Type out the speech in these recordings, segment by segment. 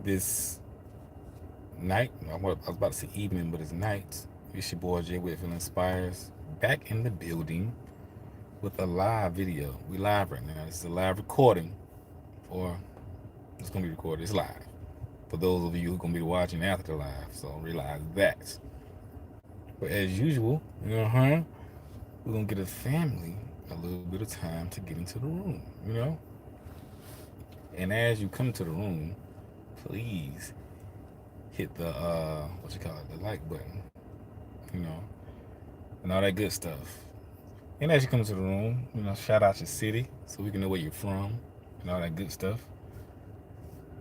this night. I was about to say evening, but it's night. It's your boy Jay Whitfield Inspires back in the building with a live video. We live right now. This is a live recording, or it's gonna be recorded. It's live for those of you who are gonna be watching after the live. So realize that. But as usual, we're gonna get a family a little bit of time to get into the room. And as you come to the room, please hit the what you call it, the like button, you know, and all that good stuff. And as you come to the room, shout out your city so we can know where you're from and all that good stuff.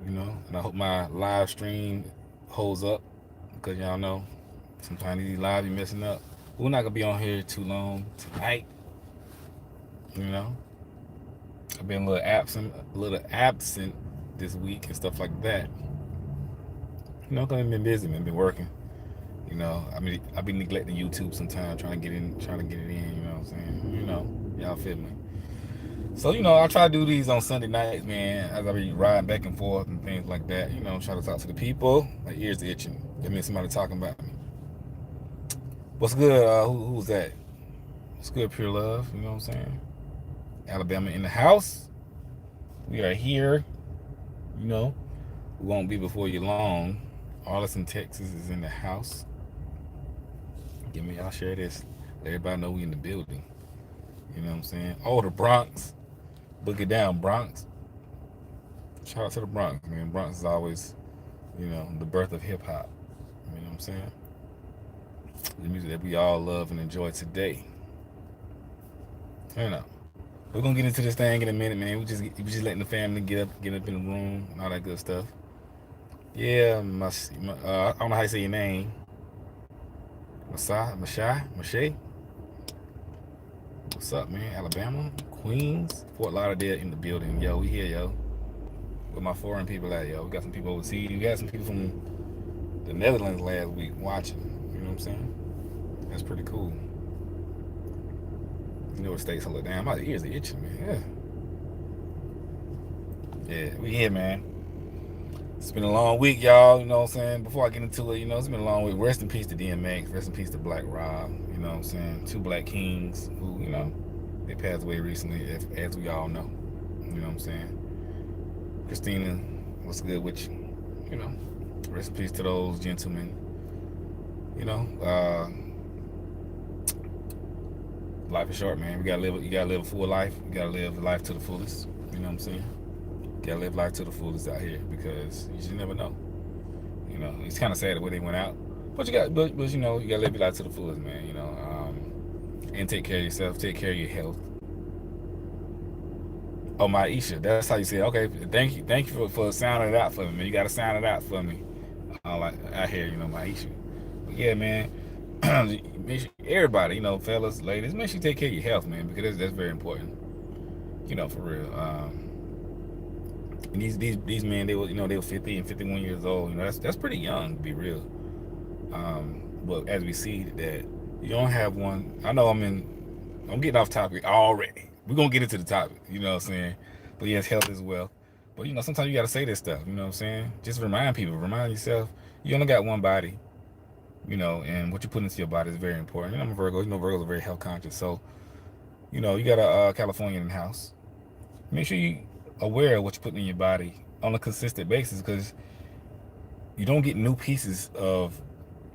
And I hope my live stream holds up because y'all know sometimes these live be messing up. We're not gonna be on here too long tonight. You know, I've been a little absent this week and stuff like that. Cause I've been busy, man. Been working. I've been neglecting YouTube sometimes, trying to get it in. You know what I'm saying? Y'all feel me. So I try to do these on Sunday nights, man, as I be riding back and forth and things like that. Try to talk to the people. My ears itching. That means somebody talking about me. What's good? Who's that? What's good, Pure Love? You know what I'm saying? Alabama in the house. We are here. We won't be before you long. Arlington, Texas is in the house. Y'all share this. Let everybody know we in the building. You know what I'm saying? Oh, the Bronx. Book it down, Bronx. Shout out to the Bronx, man. Bronx is always, the birth of hip hop. You know what I'm saying? The music that we all love and enjoy today. We're gonna get into this thing in a minute, man. We just letting the family get up in the room and all that good stuff. Yeah, I don't know how you say your name. Mashay. What's up, man? Alabama, Queens, Fort Lauderdale in the building. Yo, we here, yo. Where my foreign people at, yo? We got some people overseas. We got some people from the Netherlands last week watching. You know what I'm saying? That's pretty cool. What states hold it down? My ears are itching, man. Yeah, we here, man. It's been a long week, y'all. You know what I'm saying? Before I get into it, it's been a long week. Rest in peace to DMX. Rest in peace to Black Rob. You know what I'm saying? Two black kings who, they passed away recently, as we all know. You know what I'm saying? Christina, what's good with you? Rest in peace to those gentlemen. Life is short, man. You gotta live a full life. You gotta live life to the fullest. You know what I'm saying? You gotta live life to the fullest out here because you just never know. It's kind of sad the way they went out, but you gotta live your life to the fullest, man. And take care of yourself, take care of your health. Oh, Maisha, that's how you say it. Okay, thank you for sounding it out for me, man. You gotta sound it out for me. I hear, Maisha. But yeah, man. Everybody, fellas, ladies, make sure you take care of your health, man, because that's very important. For real. And these men, they were 50 and 51 years old. That's pretty young to be real. But as we see that you don't have one, I know I'm getting off topic already. We're gonna get into the topic, you know what I'm saying? But yes, health as well. But sometimes you gotta say this stuff, you know what I'm saying? Just remind yourself, you only got one body. And what you put into your body is very important. I'm a Virgo. Virgos are very health conscious. So, you got a Californian in the house. Make sure you aware of what you're putting in your body on a consistent basis because you don't get new pieces of,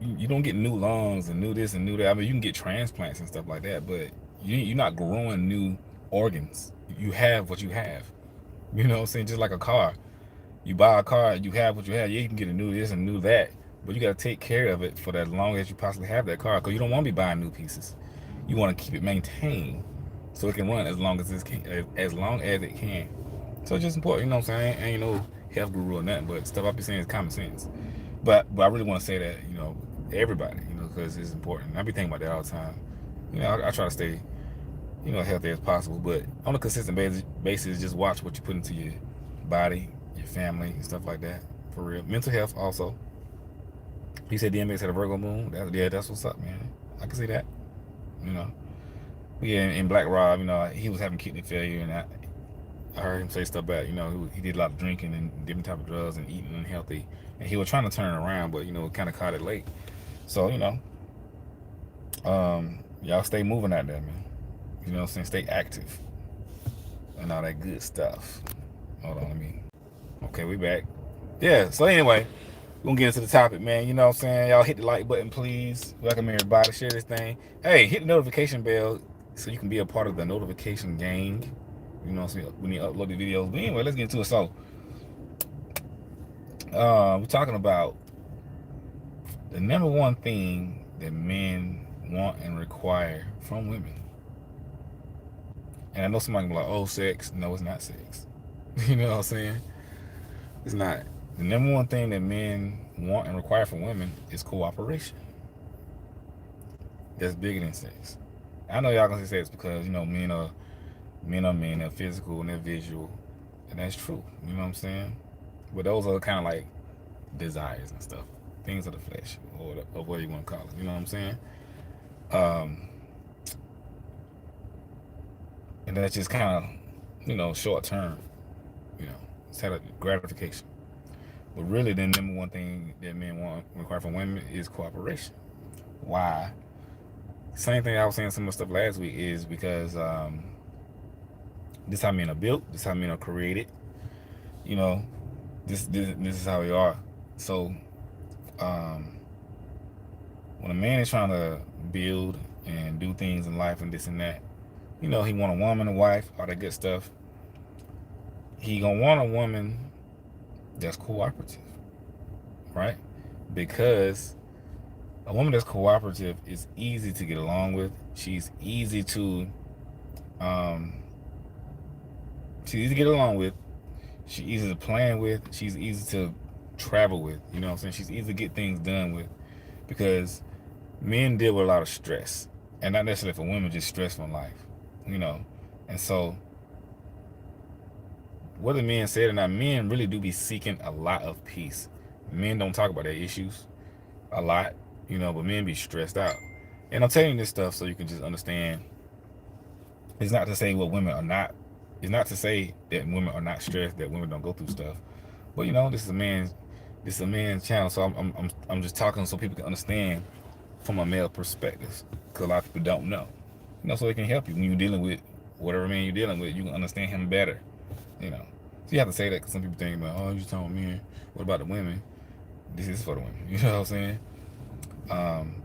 you don't get new lungs and new this and new that. I mean, you can get transplants and stuff like that, but you're not growing new organs. You have what you have. You know what I'm saying? Just like a car. You buy a car, you have what you have. Yeah, you can get a new this and new that. But you got to take care of it for as long as you possibly have that car because you don't want to be buying new pieces. You want to keep it maintained so it can run as long as it can. So it's just important, you know what I'm saying? Ain't no health guru or nothing, but stuff I be saying is common sense. But I really want to say that, everybody, because it's important. I be thinking about that all the time. I try to stay, healthy as possible, but on a consistent basis, just watch what you put into your body, your family, and stuff like that. For real. Mental health also. He said DMX had a Virgo moon. That's what's up, man. I can see that. Yeah, in Black Rob, he was having kidney failure, and I heard him say stuff about, he did a lot of drinking and different type of drugs and eating unhealthy, and he was trying to turn it around, but kind of caught it late. So y'all stay moving out there, man. You know what I'm saying? Stay active and all that good stuff. Hold on, let me. Okay, we back. Yeah. So anyway, we're gonna get into the topic, man. You know what I'm saying? Y'all hit the like button, please. Welcome everybody. Share this thing. Hey, hit the notification bell so you can be a part of the notification gang. You know what I'm saying? When you upload the videos. But anyway, let's get into it. So, we're talking about the number one thing that men want and require from women. And I know somebody can be like, oh, sex. No, it's not sex. You know what I'm saying? It's not. The number one thing that men want and require from women is cooperation. That's bigger than sex. I know y'all gonna say sex because men, they're physical and they're visual, and that's true. You know what I'm saying? But those are kind of like desires and stuff, things of the flesh, or what you want to call it. You know what I'm saying? Um, and that's just kind of, short term. You know, it's had a gratification. But really, the number one thing that men want require from women is cooperation. Why? Same thing I was saying some of the stuff last week is because this is how men are built. This is how men are created. You know, this is how we are. So um, when a man is trying to build and do things in life and this and that, he want a woman, a wife, all that good stuff. He gonna want a woman that's cooperative, right? Because a woman that's cooperative is easy to get along with. Um, she's easy to get along with. She's easy to plan with. She's easy to travel with. You know what I'm saying? She's easy to get things done with because men deal with a lot of stress, and not necessarily for women, just stress from life. You know, and so whether men say it or not, men really do be seeking a lot of peace. Men don't talk about their issues a lot, but men be stressed out. And I'm telling you this stuff so you can just understand. It's not to say what women are not. It's not to say that women are not stressed, that women don't go through stuff. But this is a man's channel, so I'm just talking so people can understand from a male perspective, because a lot of people don't know. So it can help you when you're dealing with whatever man you're dealing with. You can understand him better. So you have to say that because some people think about, oh, you're talking about men. What about the women? This is for the women. You know what I'm saying? Um,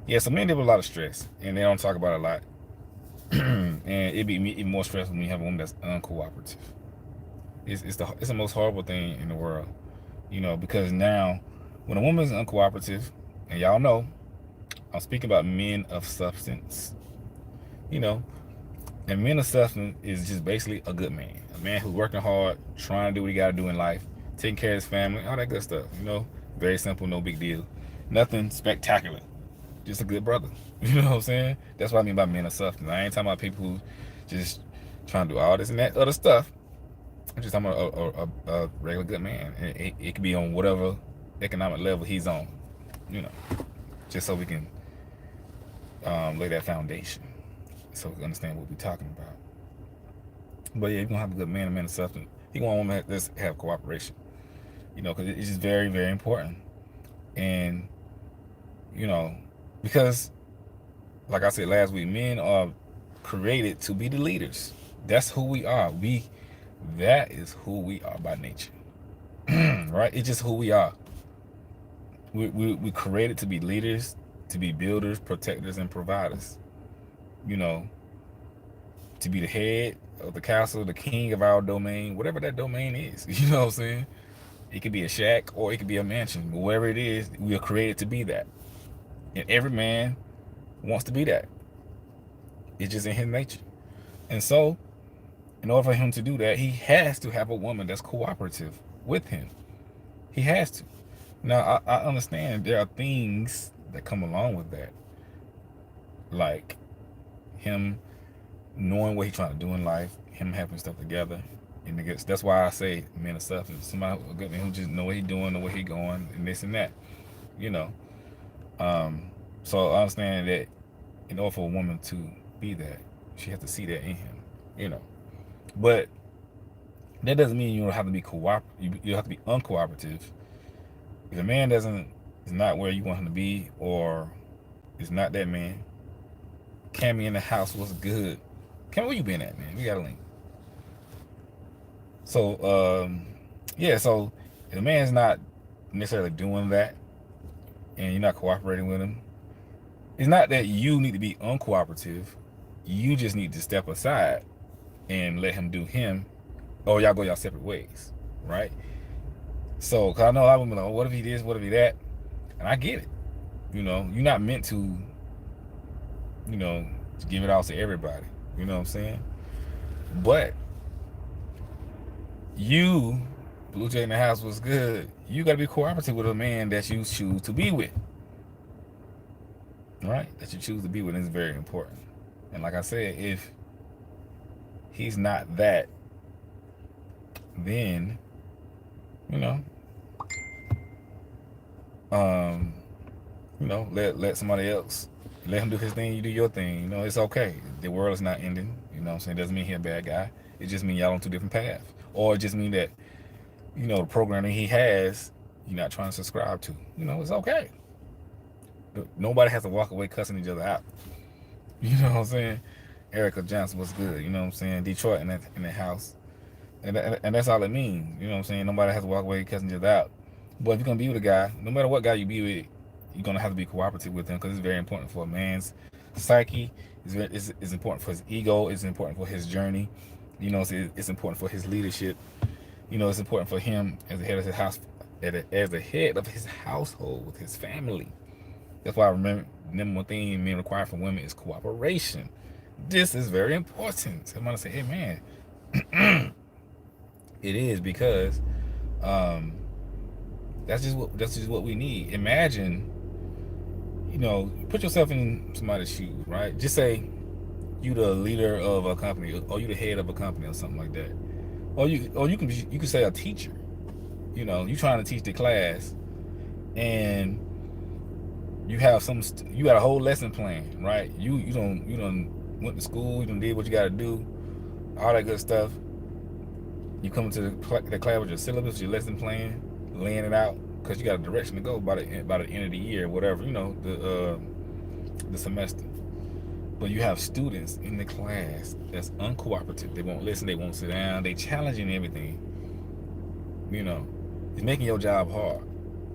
yeah, so men deal with a lot of stress, and they don't talk about it a lot. And it'd be even more stressful when you have a woman that's uncooperative. It's the most horrible thing in the world, because now when a woman is uncooperative, and y'all know, I'm speaking about men of substance, you know, and men of substance is just basically a good man, a man who's working hard, trying to do what he got to do in life, taking care of his family, all that good stuff. Very simple, no big deal, nothing spectacular, just a good brother. You know what I'm saying? That's what I mean by men of substance. I ain't talking about people who just trying to do all this and that other stuff. I'm just talking about a regular good man. It could be on whatever economic level he's on, you know, just so we can lay that foundation, so we can understand what we're talking about. But yeah, you're gonna have a good man, a man of substance. You want a woman that's have cooperation, because it's just very, very important. And you know, because like I said last week, men are created to be the leaders. That's who we are. That is who we are by nature. Right? It's just who we are. We created to be leaders, to be builders, protectors, and providers. You know, to be the head of the castle, the king of our domain, whatever that domain is. You know what I'm saying? It could be a shack or it could be a mansion. Whatever it is, we are created to be that. And every man wants to be that. It's just in his nature. And so, in order for him to do that, he has to have a woman that's cooperative with him. He has to. Now, I understand there are things that come along with that, like him knowing what he's trying to do in life, him having stuff together. And that's why I say men of substance. Somebody who just know what he's doing, know where he's going, and this and that. You know. So I understand that in order for a woman to be that, she has to see that in him. You know. But that doesn't mean you don't have to be you have to be uncooperative. If a man doesn't is not where you want him to be, or is not that man, Cammy in the house was good. Cammy, where you been at, man? We got a link. So yeah, so if a man's not necessarily doing that and you're not cooperating with him, it's not that you need to be uncooperative. You just need to step aside and let him do him, or y'all go y'all separate ways, right? So, cause I know a lot of women are like, oh, what if he this, what if he that, and I get it. You're not meant to give it all to everybody. You know what I'm saying? But you, Blue Jay in the house was good. You got to be cooperative with a man that you choose to be with, right? That you choose to be with is very important. And like I said, if he's not that, then you know, um, let somebody else, let him do his thing, you do your thing. It's okay. The world is not ending. You know what I'm saying? It doesn't mean he's a bad guy. It just means y'all on two different paths. Or it just means that, the programming he has, you're not trying to subscribe to. It's okay. Nobody has to walk away cussing each other out. You know what I'm saying? Erica Johnson was good. You know what I'm saying? Detroit in that house. And that's all it means. You know what I'm saying? Nobody has to walk away cussing each other out. But if you're going to be with a guy, no matter what guy you be with, you're going to have to be cooperative with him, because it's very important for a man's psyche. It's important for his ego. It's important for his journey. It's important for his leadership. It's important for him as the head of his house, as the head of his household with his family. That's why I remember number one thing men require from women is cooperation. This is very important. Somebody say, hey man, it is, because um, that's just what we need. Imagine, put yourself in somebody's shoes, right? Just say you the leader of a company, or you the head of a company, or something like that. Or you can say a teacher. You trying to teach the class, and you have you got a whole lesson plan, right? You don't went to school, you done did what you got to do, all that good stuff. You come into the class with your syllabus, your lesson plan, laying it out, because you got a direction to go by the end of the year, whatever, the semester. But you have students in the class that's uncooperative. They won't listen. They won't sit down. They challenging everything. It's making your job hard.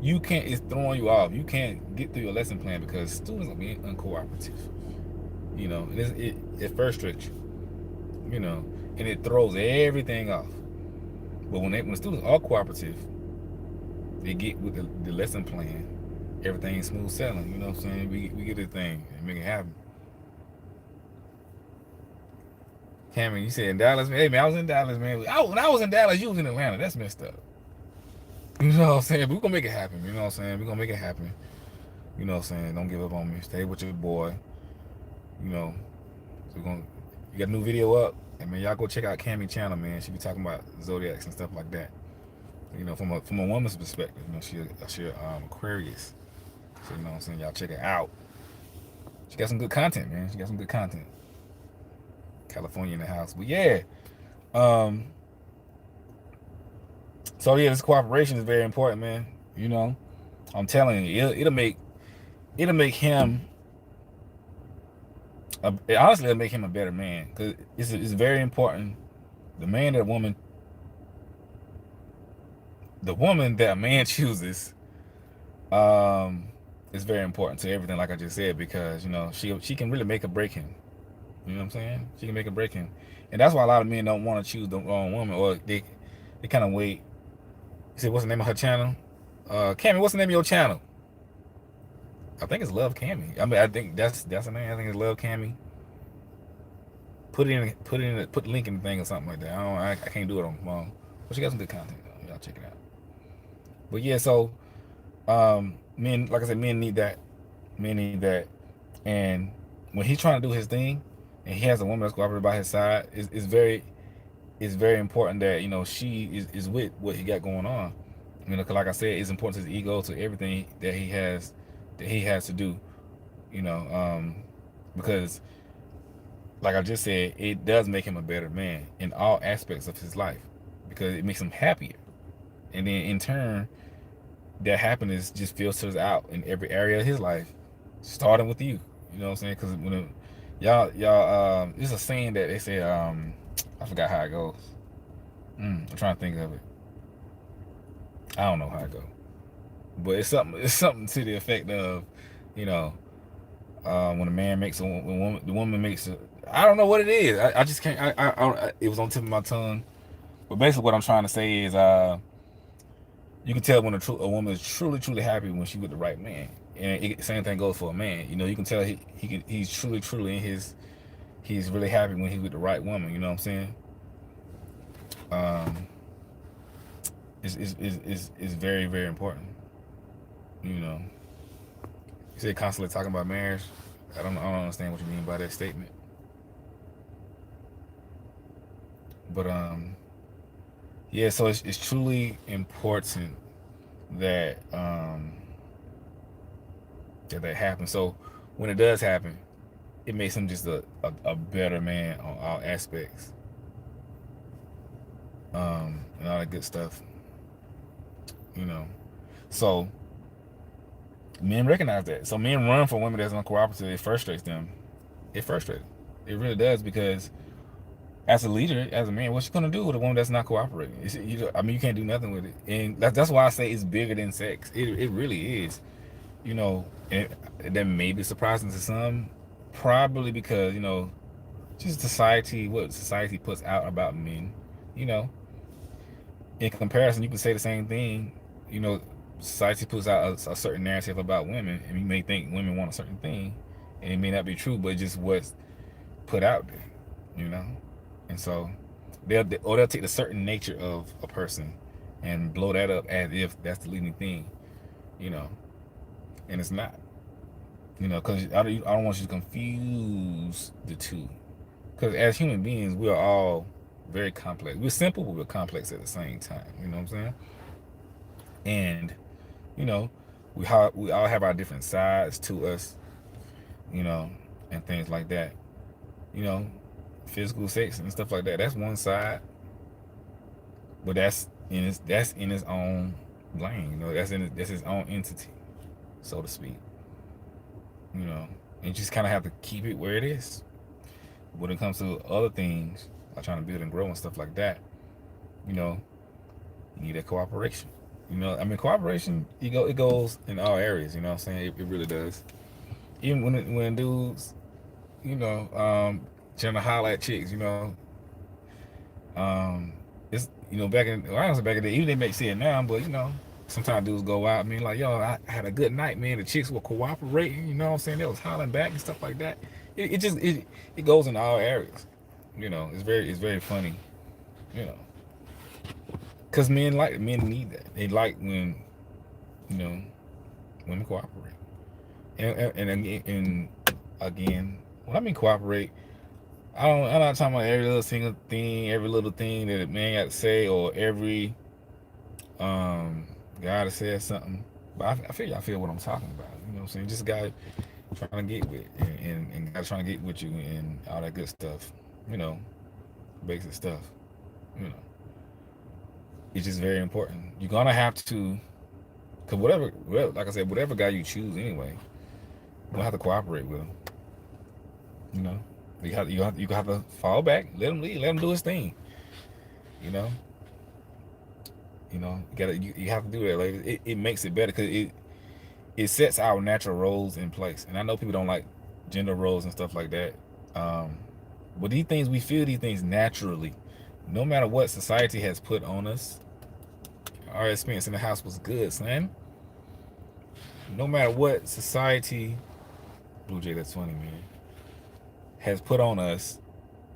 It's throwing you off. You can't get through your lesson plan because students are being uncooperative. It frustrates you. And it throws everything off. But when the students are cooperative, they get with the lesson plan. Everything's smooth sailing. You know what I'm saying? We get this thing and make it happen. Cameron, you said in Dallas, man. Hey man, I was in Dallas, man. When I was in Dallas, you was in Atlanta. That's messed up. You know what I'm saying? But we're gonna make it happen. You know what I'm saying? We're gonna make it happen. You know what I'm saying? Don't give up on me. Stay with your boy. You know. So you got a new video up. And man, y'all go check out Cammy's channel, man. She be talking about zodiacs and stuff like that. From a woman's perspective, she Aquarius. So you know what I'm saying? Y'all check her out. She got some good content, man. She got some good content. California in the house. But yeah. So yeah, this cooperation is very important, man. I'm telling you, it'll make him honestly, it'll make him a better man, because it's very important. The woman that a man chooses, is very important to everything, like I just said, because she can really make or break him. You know what I'm saying? She can make or break him, and that's why a lot of men don't want to choose the wrong woman, or they kind of wait. You said, what's the name of her channel? Cammy, what's the name of your channel? I think it's Love Cammy. I mean, I think that's the name. I think it's Love Cammy. Put the link in the thing or something like that. I can't do it on my phone. But she got some good content though. Y'all check it out. But yeah, so men, like I said, men need that. Men need that. And when he's trying to do his thing, and he has a woman that's cooperative by his side, it's very important that she is with what he got going on. Because like I said, it's important to his ego, to everything that he has to do. Because like I just said, it does make him a better man in all aspects of his life because it makes him happier. And then in turn, that happiness just filters out in every area of his life, starting with you. You know what I'm saying? Because when y'all, there's a saying that they say, I forgot how it goes. I'm trying to think of it. I don't know how it goes, but it's something. It's something to the effect of, you know, when a man makes the woman makes a. I don't know what it is. I just can't. It was on the tip of my tongue. But basically, what I'm trying to say is, you can tell when a woman is truly happy when she's with the right man. And same thing goes for a man. You know, you can tell he's truly in his. He's really happy when he's with the right woman. You know what I'm saying? Um, it's very important. You know, you say constantly talking about marriage. I don't understand what you mean by that statement. But yeah. So it's truly important that that happens. So when it does happen, it makes him just a better man on all aspects, and all that good stuff. You know, so men recognize that. So men run for women that's uncooperative. It frustrates them. It frustrates. It really does because as a leader, as a man, what you gonna do with a woman that's not cooperating? I mean, you can't do nothing with it, and that's why I say it's bigger than sex. It really is. You know, and that may be surprising to some, probably because just society, what society puts out about men. You know, in comparison, you can say the same thing. You know, society puts out a certain narrative about women, and you may think women want a certain thing, and it may not be true, but just what's put out there. You know, and so they'll take the certain nature of a person and blow that up as if that's the leading thing. You know, and it's not. You know, because I don't want you to confuse the two. Because as human beings, we are all very complex. We're simple, but we're complex at the same time. You know what I'm saying? And you know, we all have our different sides to us. You know, and things like that. You know, physical sex and stuff like that. That's one side, but that's in its own lane. You know, that's his own entity, so to speak. You know, and you just kind of have to keep it where it is. When it comes to other things, like trying to build and grow and stuff like that, you know, you need that cooperation. You know, I mean, cooperation, it goes in all areas. You know what I'm saying? It really does. Even when dudes, you know, trying to holler at chicks, it's back in well, I don't say back in the day, even they may see it now, but sometimes dudes go out. I mean, like, yo, I had a good night, man. The chicks were cooperating. You know what I'm saying? They was hollering back and stuff like that. It goes in all areas. You know, it's very funny. You know, because men need that. They like when you know women cooperate. And again, when I mean cooperate, I'm not talking about every little single thing, every little thing that a man got to say, or every guy that says something. But I feel what I'm talking about. You know what I'm saying? Just a guy trying to get with, and guys trying to get with you, and all that good stuff. You know, basic stuff. You know, it's just very important. You're gonna have to, cause well, like I said, whatever guy you choose anyway, you're gonna have to cooperate with him. You know, you have to fall back, let him lead, let him do his thing. You know, you have to do that. Like it makes it better because it sets our natural roles in place. And I know people don't like gender roles and stuff like that. Um, but these things, we feel these things naturally, no matter what society has put on us. Our experience in the house was good, son. No matter what society, Blue Jay, that's funny, man, has put on us,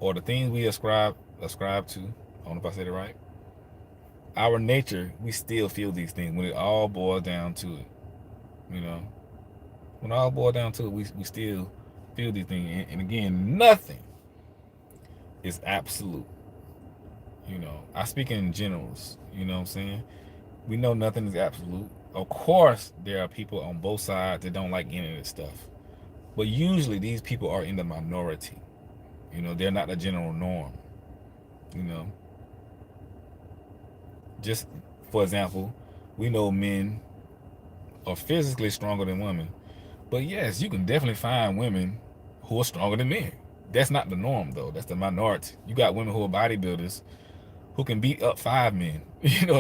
or the things we ascribe to. I don't know if I said it right. Our nature, we still feel these things when it all boils down to it. You know, when it all boils down to it, we still feel these things. And again, nothing is absolute. You know, I speak in generals. You know what I'm saying? We know nothing is absolute. Of course, there are people on both sides that don't like any of this stuff. But usually these people are in the minority. They're not the general norm. You know, just for example, we know men are physically stronger than women, but yes, you can definitely find women who are stronger than men. That's not the norm, though. That's the minority. You got women who are bodybuilders who can beat up 5 men,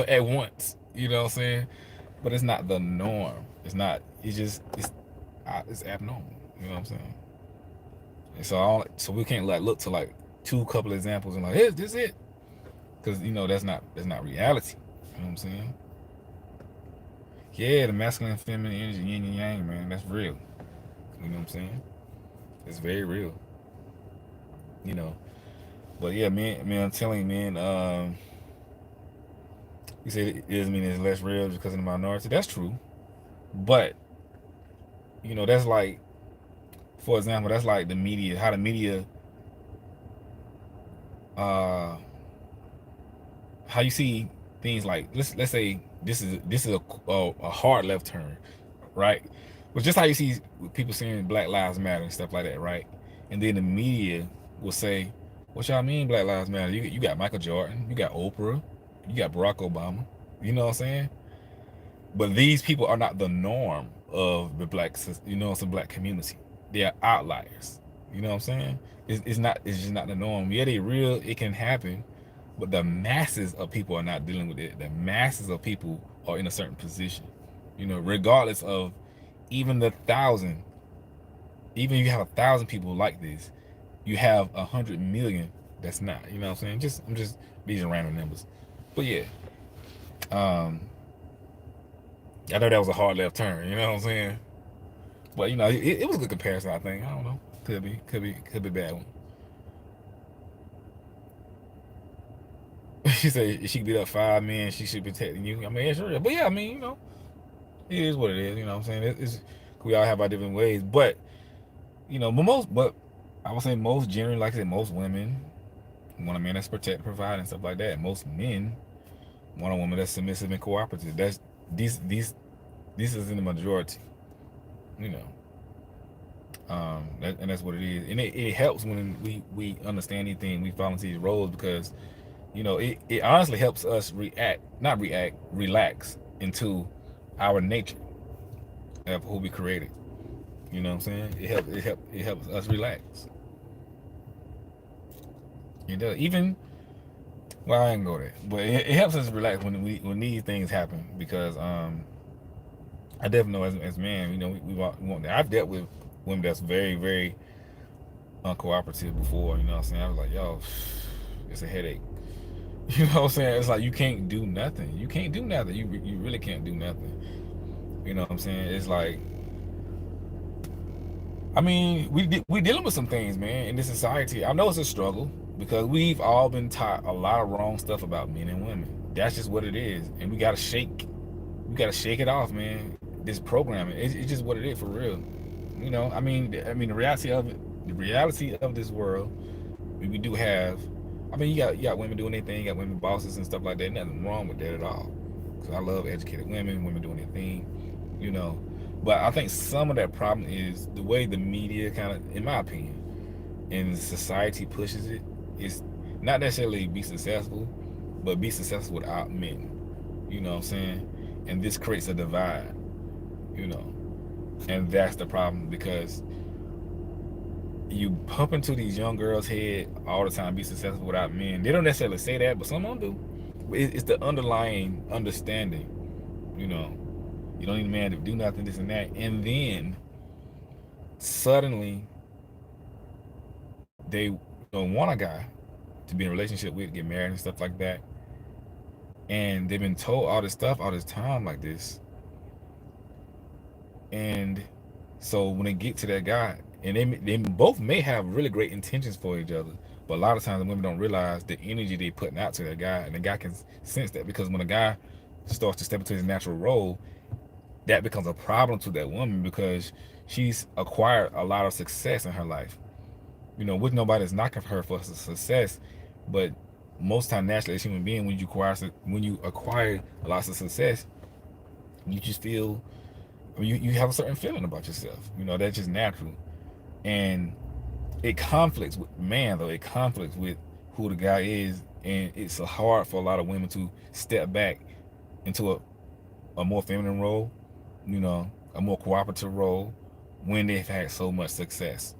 at once. You know what I'm saying? But it's not the norm. It's not. It's just it's abnormal. You know what I'm saying? And so we can't like look to like two couple examples and like, hey, this is it, because that's not reality. You know what I'm saying? Yeah, the masculine and feminine energy, yin and yang, man, that's real. You know what I'm saying? It's very real. You know. But yeah, man, I'm telling you, man. You say it doesn't mean it's less real just because of the minority. That's true. But that's like, for example, that's like the media. How the media, uh, how you see things like let's say this is a hard left turn, right? But just how you see people saying Black Lives Matter and stuff like that, right? And then the media will say, "What y'all mean Black Lives Matter? You got Michael Jordan, you got Oprah, you got Barack Obama." You know what I'm saying? But these people are not the norm of the some black community. They are outliers. You know what I'm saying? It's not. It's just not the norm. Yeah, they real. It can happen, but the masses of people are not dealing with it. The masses of people are in a certain position. Regardless of even the thousand, even if you have 1,000 people like this, you have 100 million that's not. You know what I'm saying? I'm just these are random numbers, but yeah. Um, I know that was a hard left turn. You know what I'm saying? But it was a good comparison. I think. I don't know. Could be bad one. She said she could beat up 5 men. She should be protecting you. I mean, yeah, sure. But yeah, I mean, it is what it is. You know what I'm saying? We all have our different ways. But but I would say most generally, like I said, most women want a man that's protected, provide, and stuff like that. Most men want a woman that's submissive and cooperative. That's these this is in the majority. You know. And that's what it is, and it helps when we understand anything, we fall into these roles, because it honestly helps us relax into our nature of who we created. You know what I'm saying? It helps us relax. It does. Even, well, I ain't go there, but it helps us relax when these things happen, because I definitely know as men, we want that. I've dealt with women that's very, very uncooperative before. You know what I'm saying? I was like, yo, it's a headache. You know what I'm saying? It's like you can't do nothing. You can't do nothing. You really can't do nothing. You know what I'm saying? It's like, I mean, we dealing with some things, man, in this society. I know it's a struggle because we've all been taught a lot of wrong stuff about men and women. That's just what it is, and we gotta shake it off, man. This programming, it's just what it is for real. The reality of this world, we do have. I mean, you got women doing their thing, you got women bosses and stuff like that. Nothing wrong with that at all. Because I love educated women doing their thing, you know. But I think some of that problem is the way the media kind of, in my opinion, and society pushes it, is not necessarily be successful, but be successful without men. You know what I'm saying? And this creates a divide, you know. And that's the problem, because you pump into these young girls' head all the time, be successful without men. They don't necessarily say that, but some of them do. It's the underlying understanding, you know. You don't need a man to do nothing, this and that. And then suddenly they don't want a guy to be in a relationship with, get married and stuff like that. And they've been told all this stuff all this time like this. And so when they get to that guy, and they both may have really great intentions for each other, but a lot of times the women don't realize the energy they putting out to that guy, and the guy can sense that, because when a guy starts to step into his natural role, that becomes a problem to that woman, because she's acquired a lot of success in her life. Which nobody's knocking her for success, but most time naturally as a human being, when you acquire a lot of success, you just feel, you have a certain feeling about yourself. That's just natural. And it conflicts with man though. It conflicts with who the guy is, and it's hard for a lot of women to step back into a more feminine role, a more cooperative role when they've had so much success.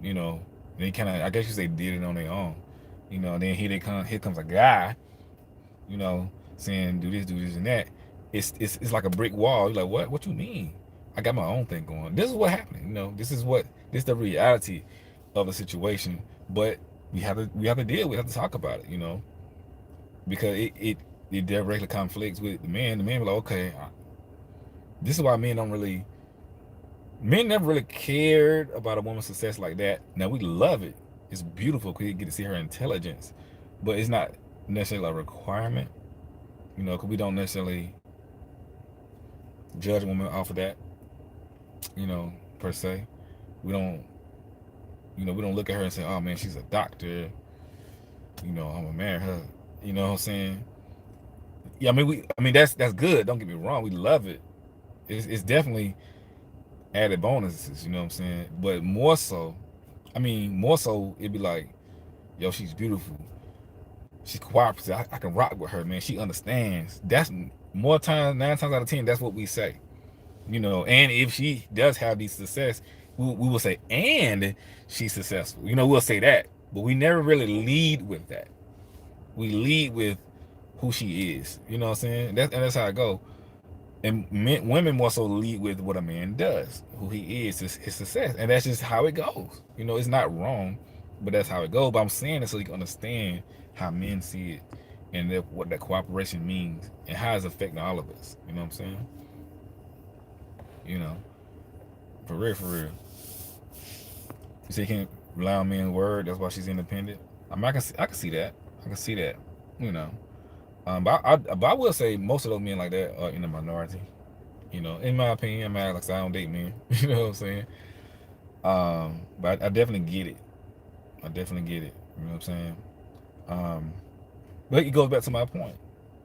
You know, they kind of, I guess you say, did it on their own. Then here comes a guy, saying do this and that. It's like a brick wall. You're like, what you mean? I got my own thing going. This is what happened. This is the reality of the situation. But we have to deal. We have to talk about it. Because it directly conflicts with the man. The man be like, okay, this is why men never really cared about a woman's success like that. Now we love it. It's beautiful because you get to see her intelligence, but it's not necessarily a requirement. Because we don't necessarily judge women off of that. Per se, we don't. We don't look at her and say, "Oh man, she's a doctor." I'm gonna marry her. You know what I'm saying? Yeah, I mean that's good. Don't get me wrong. We love it. It's definitely added bonuses. You know what I'm saying? But more so, it'd be like, yo, she's beautiful. She's cooperative. I can rock with her, man. She understands. That's more times, 9 times out of 10, that's what we say. And if she does have these success, we will say, and she's successful. We'll say that, but we never really lead with that. We lead with who she is. You know what I'm saying? That's how it go. And women more so lead with what a man does, who he is, his success, and that's just how it goes. It's not wrong, but that's how it goes. But I'm saying it so you can understand how men see it, and what that cooperation means, and how it's affecting all of us. You know what I'm saying? You know, for real, for real. You say you can't rely on men's word. That's why she's independent. I mean, I can see that. I can see that. You know, but I will say most of those men like that are in the minority. In my opinion, like I said, I don't date men. You know what I'm saying? But I definitely get it. I definitely get it. You know what I'm saying? Um, but it goes back to my point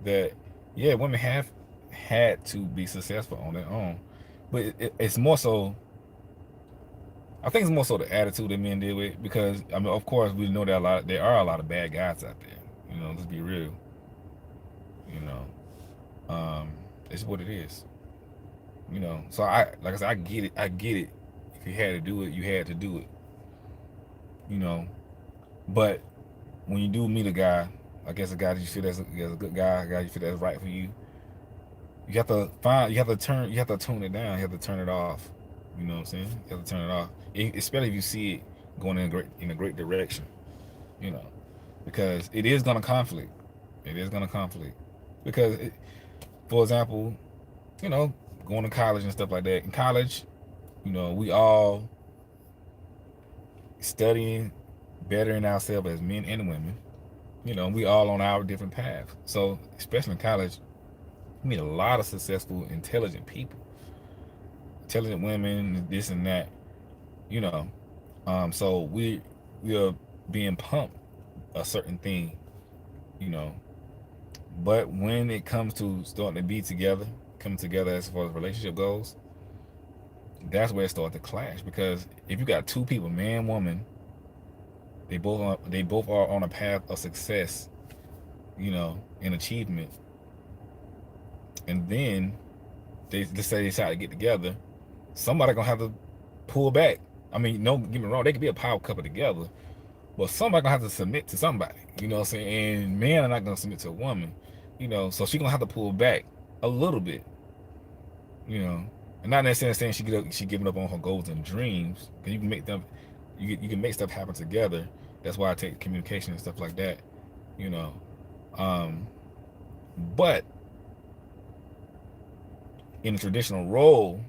that yeah, women have had to be successful on their own, but it's more so. I think it's more so the attitude that men deal with because I mean, of course, we know that there are a lot of bad guys out there. Let's be real. You know, it's what it is. So like I said, I get it. I get it. If you had to do it, you had to do it. You know, but when you do meet a guy, I guess a guy that you feel that's a good guy, a guy you feel that's right for you, you have to tune it down, you have to turn it off. You know what I'm saying? You have to turn it off, especially if you see it going in a great direction. You know, because it is gonna conflict. It is gonna conflict because, for example, going to college and stuff like that. In college, we all studying, bettering ourselves as men and women. We all on our different paths. So, especially in college, you meet a lot of successful, intelligent people, intelligent women, this and that. You know, so we are being pumped a certain thing. You know, but when it comes to starting to be together, coming together as far as relationship goes, that's where it starts to clash. Because if you got two people, man, woman, they both are on a path of success, and achievement, and then let's say they decide to get together, somebody gonna have to pull back. I mean, don't get me wrong, they could be a power couple together, but somebody gonna have to submit to somebody. You know what I'm saying? And men are not gonna submit to a woman. So she gonna have to pull back a little bit. And not necessarily saying she giving up on her goals and dreams, because you can make them, you can make stuff happen together. That's why I take communication and stuff like that. You know, um, but in a traditional role,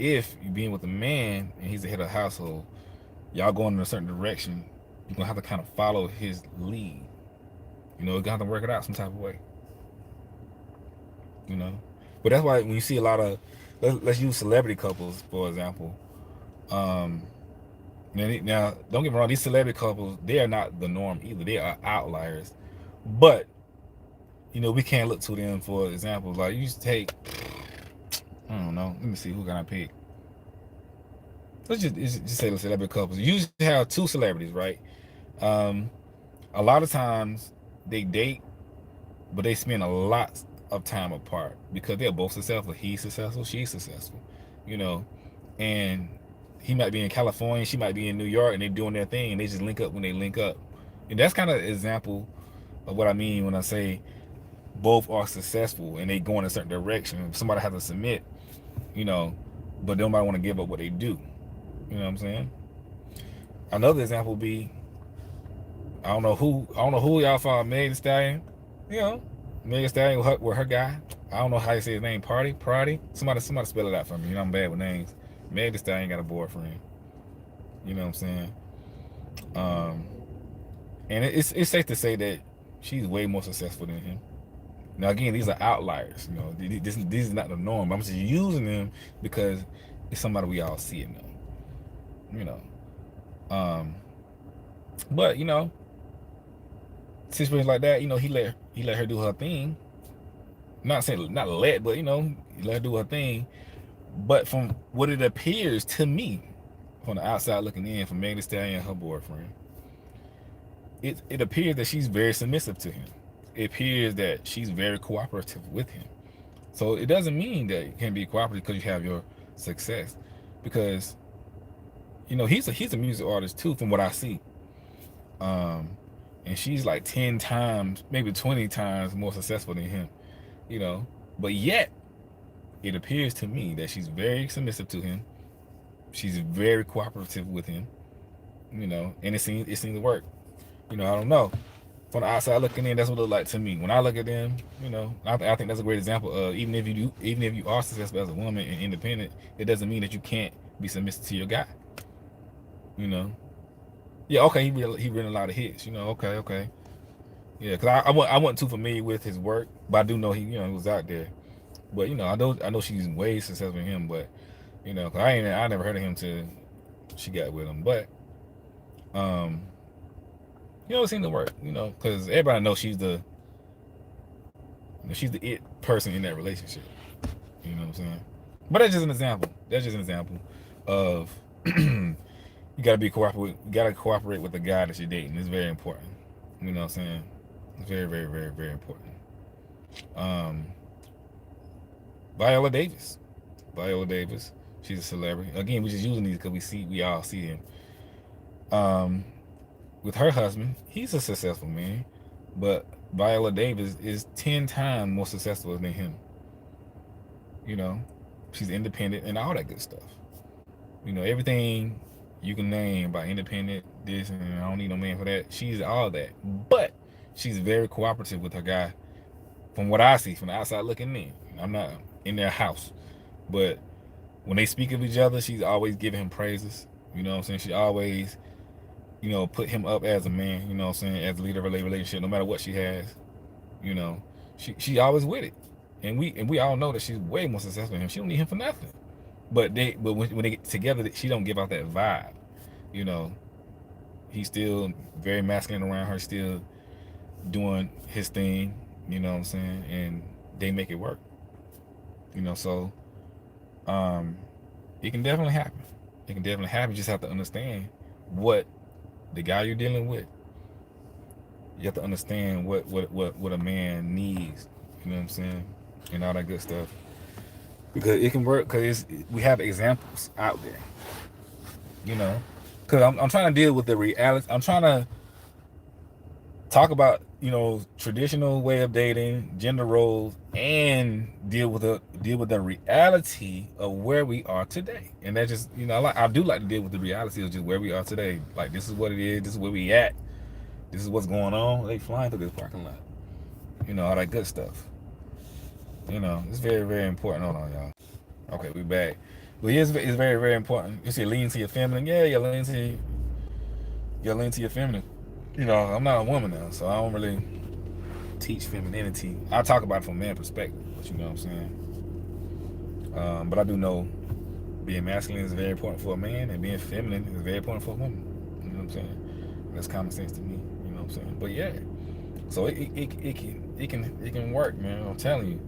if you're being with a man and he's the head of the household, y'all going in a certain direction, you're gonna have to kind of follow his lead. You're gonna have to work it out some type of way. But that's why when you see a lot of, let's use celebrity couples for example. Um, now don't get me wrong, these celebrity couples, they are not the norm either. They are outliers. But we can't look to them for examples. Like you just take, I don't know. Let me see, who can I pick? let's just say the celebrity couples. You usually have two celebrities, right? Um, a lot of times they date, but they spend a lot of time apart because they're both successful. He's successful, she's successful, you know, and he might be in California, she might be in New York, and they're doing their thing, and they just link up when they link up. And that's kind of an example of what I mean when I say both are successful and they go in a certain direction. Somebody has to submit, you know, but nobody want to give up what they do. You know what I'm saying? Another example would be I don't know who y'all follow, Meg Thee Stallion. You know, Meg Thee Stallion with her guy. I don't know how you say his name. Party. Somebody spell it out for me. You know I'm bad with names. Meg Thee Stallion got a boyfriend. You know what I'm saying? Um, and it's safe to say that she's way more successful than him. Now again, these are outliers. You know, this is not the norm. I'm just using them because it's somebody we all see and know. You know, um, but you know, situations like that, you know, he let her do her thing. Not saying not let, but you know, he let her do her thing. But from what it appears to me, from the outside looking in, from Megan Thee Stallion and her boyfriend, it appears that she's very submissive to him. It appears that she's very cooperative with him. So it doesn't mean that you can't be cooperative because you have your success, because you know he's a music artist too, from what I see. Um, and she's like 10 times, maybe 20 times more successful than him. You know, but yet it appears to me that she's very submissive to him. She's very cooperative with him. You know, and it seems to work. You know, I don't know. From the outside looking in, that's what it look like to me. When I look at them, you know, I think that's a great example of even if you are successful as a woman and independent, it doesn't mean that you can't be submissive to your guy. You know, yeah, okay, he written a lot of hits. You know, okay, yeah, because I wasn't too familiar with his work, but I do know he was out there. But you know, I know she's way successful than him, but you know, 'cause I never heard of him till she got with him. But um, it seemed to work. You know, because everybody knows she's the it person in that relationship. You know what I'm saying? But that's just an example. That's just an example of you gotta cooperate with the guy that you're dating. It's very important. You know what I'm saying? It's very, very, very, very important. Um, Viola Davis. Viola Davis. She's a celebrity. Again, we're just using these because we all see him. Um, with her husband, he's a successful man, but Viola Davis is 10 times more successful than him. You know, she's independent and all that good stuff. You know, everything you can name by independent, this, and I don't need no man for that. She's all that, but she's very cooperative with her guy. From what I see, from the outside looking in, I'm not in their house, but when they speak of each other, she's always giving him praises. You know what I'm saying? She always, put him up as a man. You know what I'm saying? As a leader of a relationship, no matter what she has. You know, she always with it, and we all know that she's way more successful than him. She don't need him for nothing. But when they get together, she don't give out that vibe. You know, he's still very masculine around her, still doing his thing. You know what I'm saying? And they make it work. So um, it can definitely happen. It can definitely happen. You just have to understand what the guy you're dealing with. You have to understand what a man needs. You know what I'm saying? And all that good stuff. Because it can work. Because we have examples out there. Because I'm trying to deal with the reality. I'm trying to talk about traditional way of dating, gender roles, and deal with the reality of where we are today. And that just I do like to deal with the reality of just where we are today. Like, this is what it is. This is where we at. This is what's going on. They flying through this parking lot. All that good stuff. It's very, very important. Hold on, y'all. Okay, we back. But yeah, it's very, very important. You say lean to your feminine. Yeah, you lean to your feminine. I'm not a woman now, so I don't really teach femininity. I talk about it from a man's perspective, but you know what I'm saying. But I do know being masculine is very important for a man, and being feminine is very important for a woman. You know what I'm saying? That's common sense to me. You know what I'm saying? But yeah, so it can work, man. I'm telling you.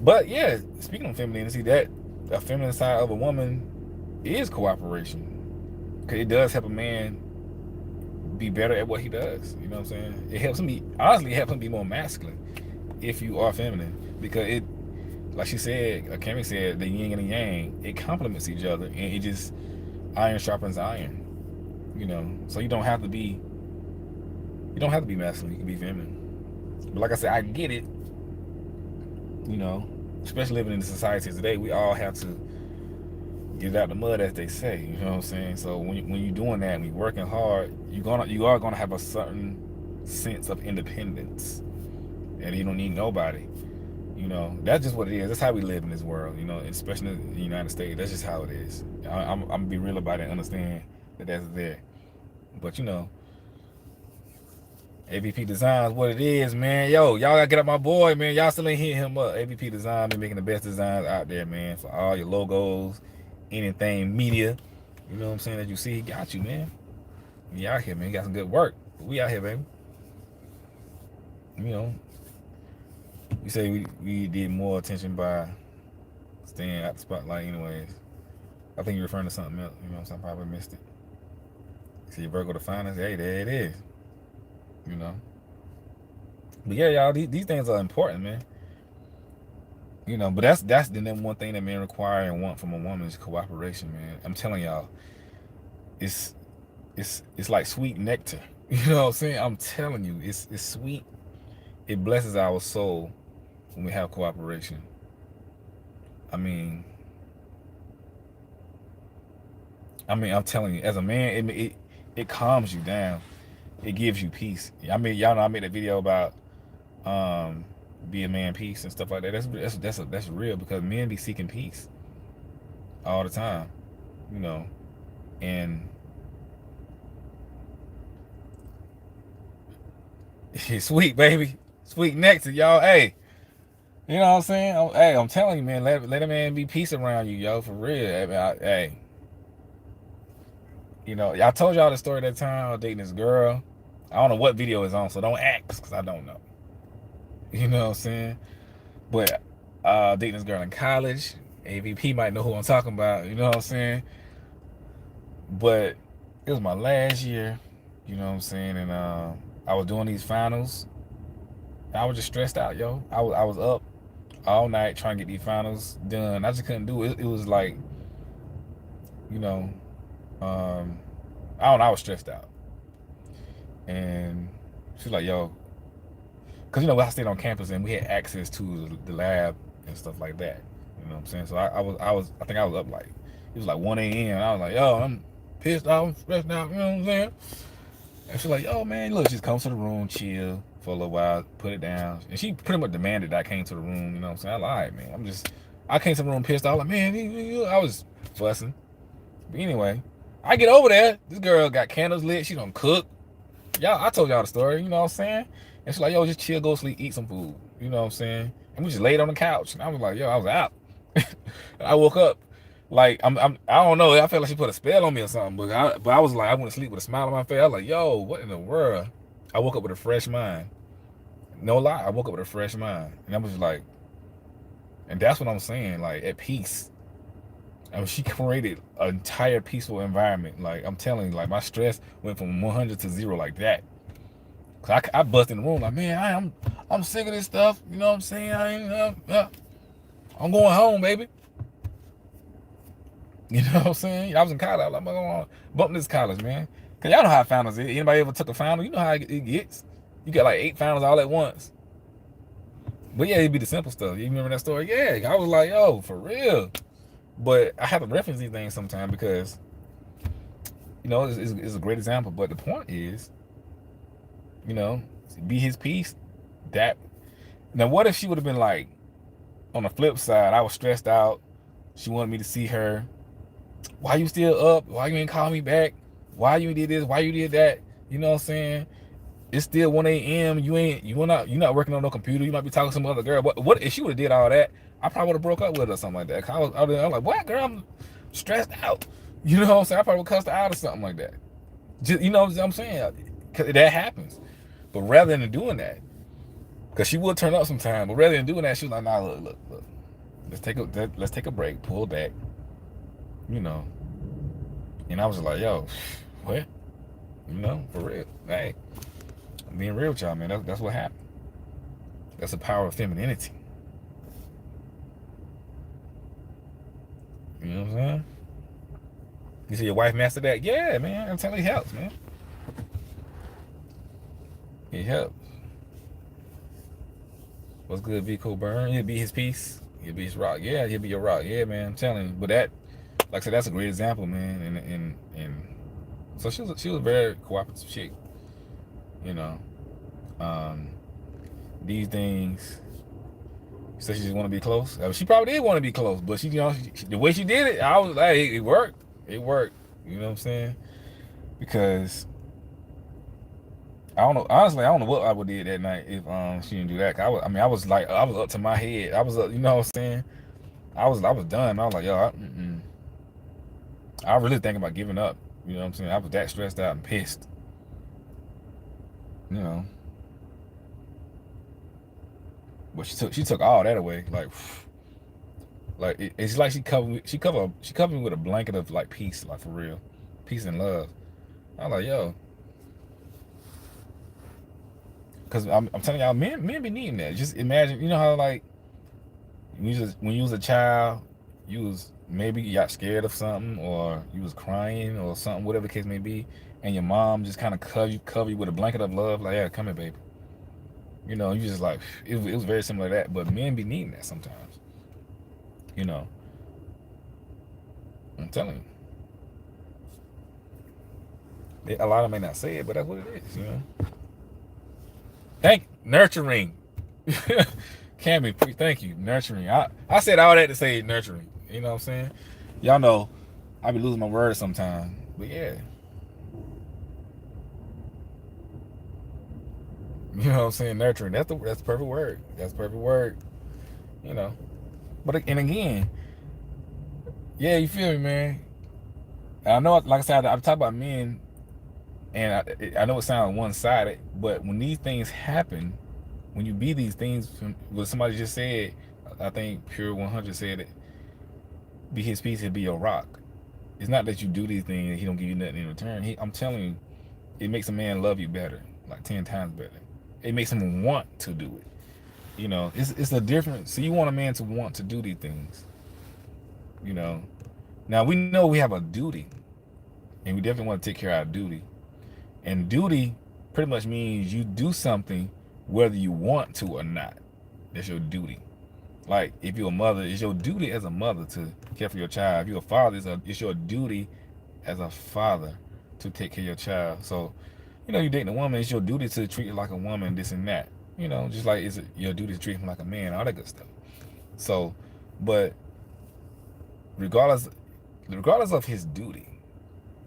But yeah, speaking of femininity, that a feminine side of a woman is cooperation. Because it does help a man be better at what he does. You know what I'm saying? It helps him be, honestly, it helps him be more masculine if you are feminine. Because it, like she said, like Cammy said, the yin and the yang, it complements each other. And it just, iron sharpens iron. You know? So you don't have to be masculine. You can be feminine. But like I said, I get it. You know? Especially living in the society today, we all have to get it out the mud, as they say. You know what I'm saying? So when you're doing that and you're working hard, you are gonna have a certain sense of independence, and you don't need nobody. You know, that's just what it is. That's how we live in this world. You know, especially in the United States. That's just how it is. I'm gonna be real about it and understand that that's there. But you know, AVP Design is what it is, man. Yo, y'all gotta get up my boy, man. Y'all still ain't hit him up. AVP Design been making the best designs out there, man. For all your logos, anything media. You know what I'm saying? That you see, he got you, man. He out here, man. He got some good work. We out here, baby. You know, you say we did more attention by staying out the spotlight, anyways. I think you're referring to something else. You know what I'm saying? I probably missed it. See, Virgo the finest. Hey, there it is. You know. But yeah, y'all, these things are important, man. You know, but that's the number one thing that men require and want from a woman is cooperation, man. I'm telling y'all, it's it's like sweet nectar. You know what I'm saying? I'm telling you, it's sweet. It blesses our soul when we have cooperation. I mean, I'm telling you, as a man, it calms you down. It gives you peace. I mean, y'all know I made that video about um be a man peace and stuff like that. That's real because men be seeking peace all the time, you know. And it's sweet, baby, sweet nectar, y'all. Hey, you know what I'm saying? Hey, I'm telling you, man, let a man be peace around you, yo, for real. I mean, hey, you know, I told y'all the story that time I was dating this girl. I don't know what video is on, so don't ask because I don't know. You know what I'm saying? But dating this girl in college. AVP might know who I'm talking about. You know what I'm saying? But it was my last year. You know what I'm saying? And I was doing these finals. I was just stressed out, yo. I was up all night trying to get these finals done. I just couldn't do it. It was like, you know, I don't know. I was stressed out. And she's like, yo, because, you know, I stayed on campus and we had access to the lab and stuff like that. You know what I'm saying? So I think I was up like, it was like 1 a.m. I was like, yo, I'm pissed off, I'm stressed out, you know what I'm saying? And she's like, yo, man, look, just come to the room, chill for a little while, put it down. And she pretty much demanded that I came to the room, you know what I'm saying? I lied, man. I came to the room pissed off, like, man, I was fussing. But anyway, I get over there. This girl got candles lit. She don't cook. Y'all, I told y'all the story, you know what I'm saying? And she's like, yo, just chill, go sleep, eat some food. You know what I'm saying? And we just laid on the couch. And I was like, yo, I was out. I woke up like I don't know. I felt like she put a spell on me or something. But I was like, I went to sleep with a smile on my face. I was like, yo, what in the world? I woke up with a fresh mind. No lie, I woke up with a fresh mind. And I was just like, and that's what I'm saying, like at peace. I mean, she created an entire peaceful environment. Like I'm telling you, like my stress went from 100 to 0 like that. Cause I bust in the room like, man, I'm sick of this stuff. You know what I'm saying? I'm going home, baby. You know what I'm saying? I was in college. I was like, I'm going to bump this college, man. Cause y'all know how finals is. Anybody ever took a final? You know how it gets. You got like 8 finals all at once. But yeah, it'd be the simple stuff. You remember that story? Yeah, I was like, yo, for real. But I have to reference these things sometimes because, you know, it's a great example. But the point is, you know, be his peace. That now, what if she would have been like, on the flip side, I was stressed out. She wanted me to see her. Why you still up? Why you ain't call me back? Why you did this? Why you did that? You know what I'm saying? It's still 1 a.m. You're not working on no computer. You might be talking to some other girl. What if she would have did all that? I probably would have broke up with her or something like that. I was like, what, girl? I'm stressed out. You know what I'm saying? I probably would cuss her out or something like that. Just, you know what I'm saying? Cause that happens. But rather than doing that, because she would turn up sometime, but rather than doing that, she was like, nah, look. Let's take a break, pull back. You know, And I was like, yo, what? For real. Hey, I'm being real with y'all, man. That's what happened. That's the power of femininity. You know what I'm saying? You see your wife master that? Yeah, man. I'm telling you, it helps, man. It helps. What's good, V. Coburn? He'll be his piece. He'll be his rock. Yeah, he'll be your rock. Yeah, man. I'm telling you. But that, like I said, that's a great example, man. And so she was a very cooperative chick. You know, um, these things. She said she just want to be close. She probably did want to be close, but the way she did it, I was like, it worked. It worked. You know what I'm saying? Because I don't know. Honestly, I don't know what I would did that night if she didn't do that. I was like, I was up to my head. I was up. You know what I'm saying? I was done. I was like, yo, I really thinking about giving up. You know what I'm saying? I was that stressed out and pissed. You know, but she took all that away. Like it's like she covered me with a blanket of like peace, like for real, peace and love. I was like, yo, because I'm telling y'all, men be needing that. Just imagine, you know how like when you was a child, you was maybe you got scared of something, or you was crying or something, whatever the case may be, and your mom just kind of cover you with a blanket of love, like, yeah, come here, baby. You just like it was very similar to that. But men be needing that sometimes. You know, I'm telling you, a lot of them may not say it, but that's what it is. Thank nurturing. Cammy, thank you, nurturing. I said all that to say nurturing. You know what I'm saying? Y'all know I be losing my words sometimes, but yeah, you know what I'm saying. Nurturing. That's the perfect word. That's the perfect word. You know, and again, yeah, you feel me, man. And I know, like I said, I'm talking about men, and I know it sounds one sided, but when these things happen, when you be these things, what somebody just said, I think Pure 100 said it. Be his peace, he'll be your rock. It's not that you do these things and he don't give you nothing in return. I'm telling you, it makes a man love you better, like 10 times better. It makes him want to do it. It's a difference. So you want a man to want to do these things. You know. Now we know we have a duty, and we definitely want to take care of our duty. And duty pretty much means you do something whether you want to or not. That's your duty. Like if you're a mother, it's your duty as a mother to care for your child. If you're a father, it's your duty as a father to take care of your child. So, you're dating a woman, it's your duty to treat her like a woman, this and that. Just like it's your duty to treat him like a man, all that good stuff. So, but regardless of his duty,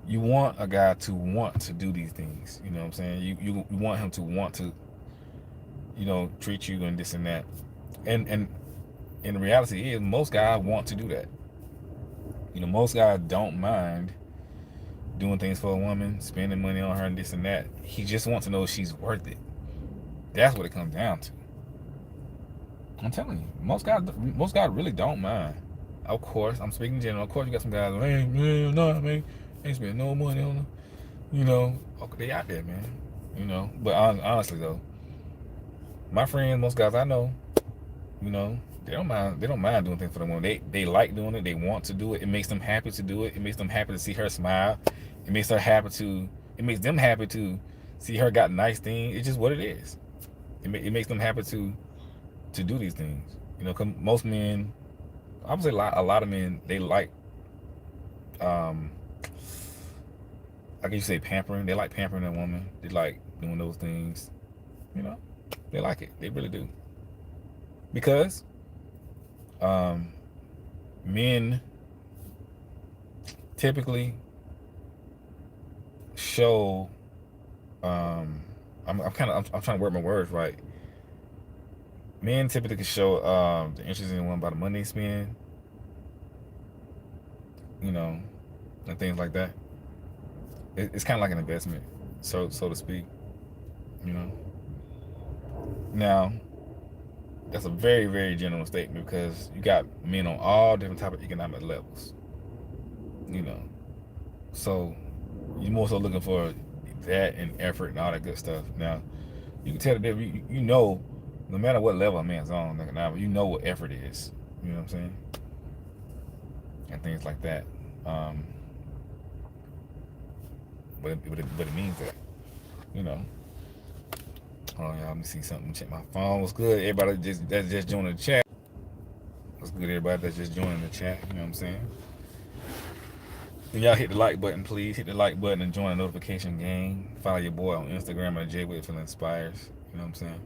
you want a guy to want to do these things. You know what I'm saying? You want him to want to, treat you and this and that. And the reality is most guys want to do that. Most guys don't mind doing things for a woman, spending money on her and this and that. He just wants to know she's worth it. That's what it comes down to. I'm telling you, most guys really don't mind. Of course, I'm speaking in general. Of course, you got some guys who ain't spending no money on them. Okay, they out there, man. But honestly though, my friends, most guys I know, they don't mind. They don't mind doing things for the woman. They like doing it. They want to do it. It makes them happy to do it. It makes them happy to see her smile. It makes them happy to see her got nice things. It's just what it is. It makes them happy to do these things. 'Cause most men, I would say a lot of men, they like, I guess you say pampering. They like pampering a woman. They like doing those things. They like it. They really do. Because men typically show, I'm trying to work my words right. Men typically show the interest in one by the money they spend, and things like that. It's kind of like an investment, so to speak. Now that's a very, very general statement because you got men on all different type of economic levels. So you're more so looking for that and effort and all that good stuff. Now you can tell the difference. You know, no matter what level a man's on, like now you know what effort is. You know what I'm saying? And things like that. Um, but it means that, you know. Oh yeah, let me see something. Check my phone. What's good? Everybody that's just joining the chat. What's good, everybody that's just joining the chat? You know what I'm saying? And y'all hit the like button, please. Hit the like button and join the notification gang. Follow your boy on Instagram at J Whitfield Inspires. You know what I'm saying?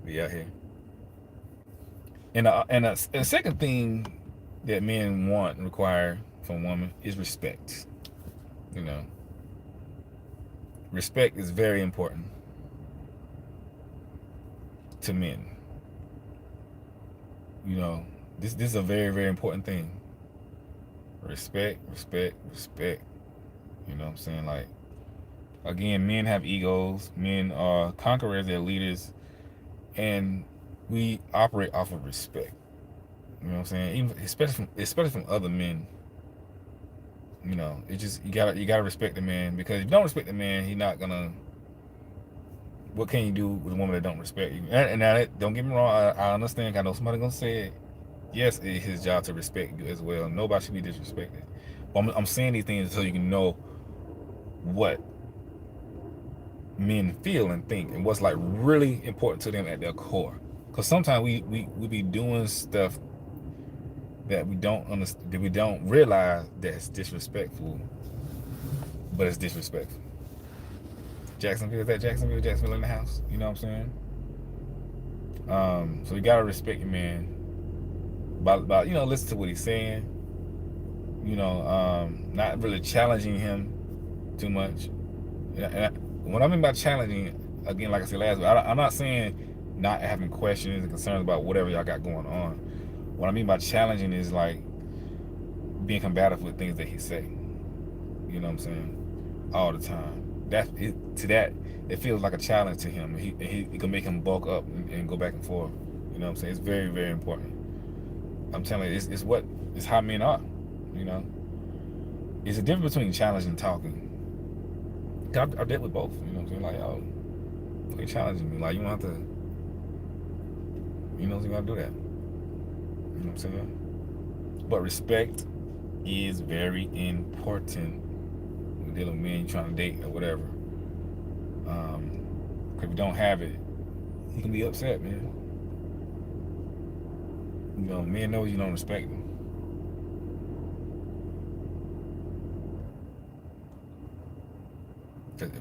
We out here. And a second thing that men want and require from a woman is respect. You know, respect is very important to men. You know, this is a very, very important thing. Respect, respect, respect. You know what I'm saying? Like, again, men have egos. Men are conquerors, they're leaders, and we operate off of respect. You know what I'm saying? Even especially from other men. You know, it just you gotta respect the man, because if you don't respect the man, he's not gonna. What can you do with a woman that don't respect you? And now, don't get me wrong. I understand. I know somebody gonna say it. Yes, it's his job to respect you as well. Nobody should be disrespected. But I'm saying these things so you can know what men feel and think, and what's like really important to them at their core. Because sometimes we be doing stuff that we don't understand, that we don't realize that's disrespectful, but it's disrespectful. Jacksonville, is that Jacksonville? Jacksonville in the house. You know what I'm saying? So you gotta respect your man. About listen to what he's saying. Not really challenging him too much. What I mean by challenging, again, like I said last week, I'm not saying not having questions and concerns about whatever y'all got going on. What I mean by challenging is like being combative with things that he say. You know what I'm saying? All the time. It feels like a challenge to him. It can make him bulk up and go back and forth. You know what I'm saying? It's very, very important. I'm telling you, it's how men are. You know, it's a difference between challenging and talking. I dealt with both. You know what I'm saying? Like, oh, they challenging me. Like, you don't have to. You gotta do that. You know what I'm saying? But respect is very important when dealing with men trying to date or whatever. If you don't have it, you can be upset, man. Men know you don't respect them.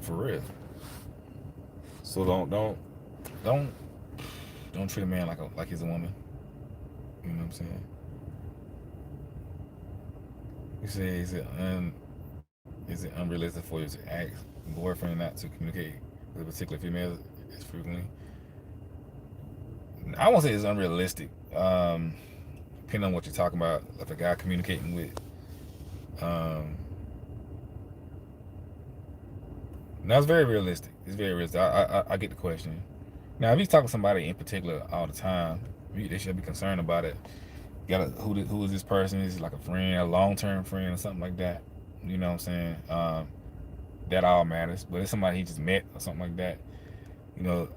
For real. So don't treat a man like he's a woman. You know what I'm saying? You say is it unrealistic for you to ask boyfriend not to communicate with a particular female as frequently? I won't say it's unrealistic. Depending on what you're talking about, if a guy communicating with, now it's very realistic. It's very realistic. I get the question. Now, if he's talking to somebody in particular all the time, they should be concerned about it. Who is this person? Is it like a friend, a long-term friend, or something like that? You know what I'm saying? That all matters. But if somebody he just met or something like that,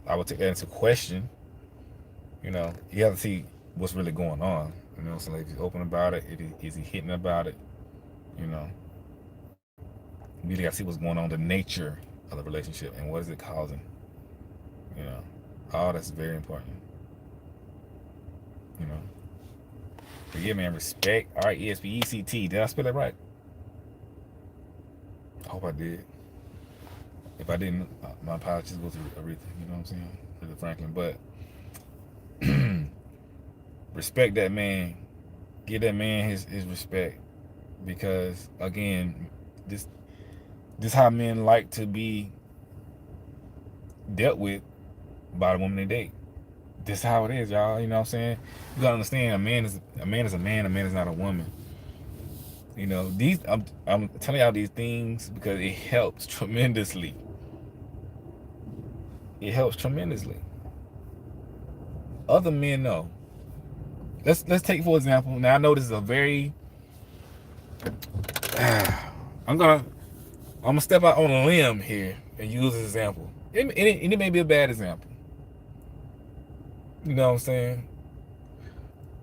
I would take that into question. You have to see what's really going on. So if he's open about it, is he hitting about it? You know, you really got to see what's going on, the nature of the relationship, and what is it causing. All that's very important. you know. But yeah, man, respect. RESPECT. Did I spell that right? I hope I did. If I didn't, my apologies go to Aretha. You know what I'm saying? Aretha Franklin. But respect that man. Give that man his respect. Because again, this how men like to be dealt with by the woman they date. This how it is, y'all. You know what I'm saying? You gotta understand, a man is a man, a man is not a woman. I'm telling y'all these things because it helps tremendously. It helps tremendously. Other men know. Let's take for example. Now I know this is a very I'm gonna I'm gonna step out on a limb here and use an example. And it may be a bad example. You know what I'm saying?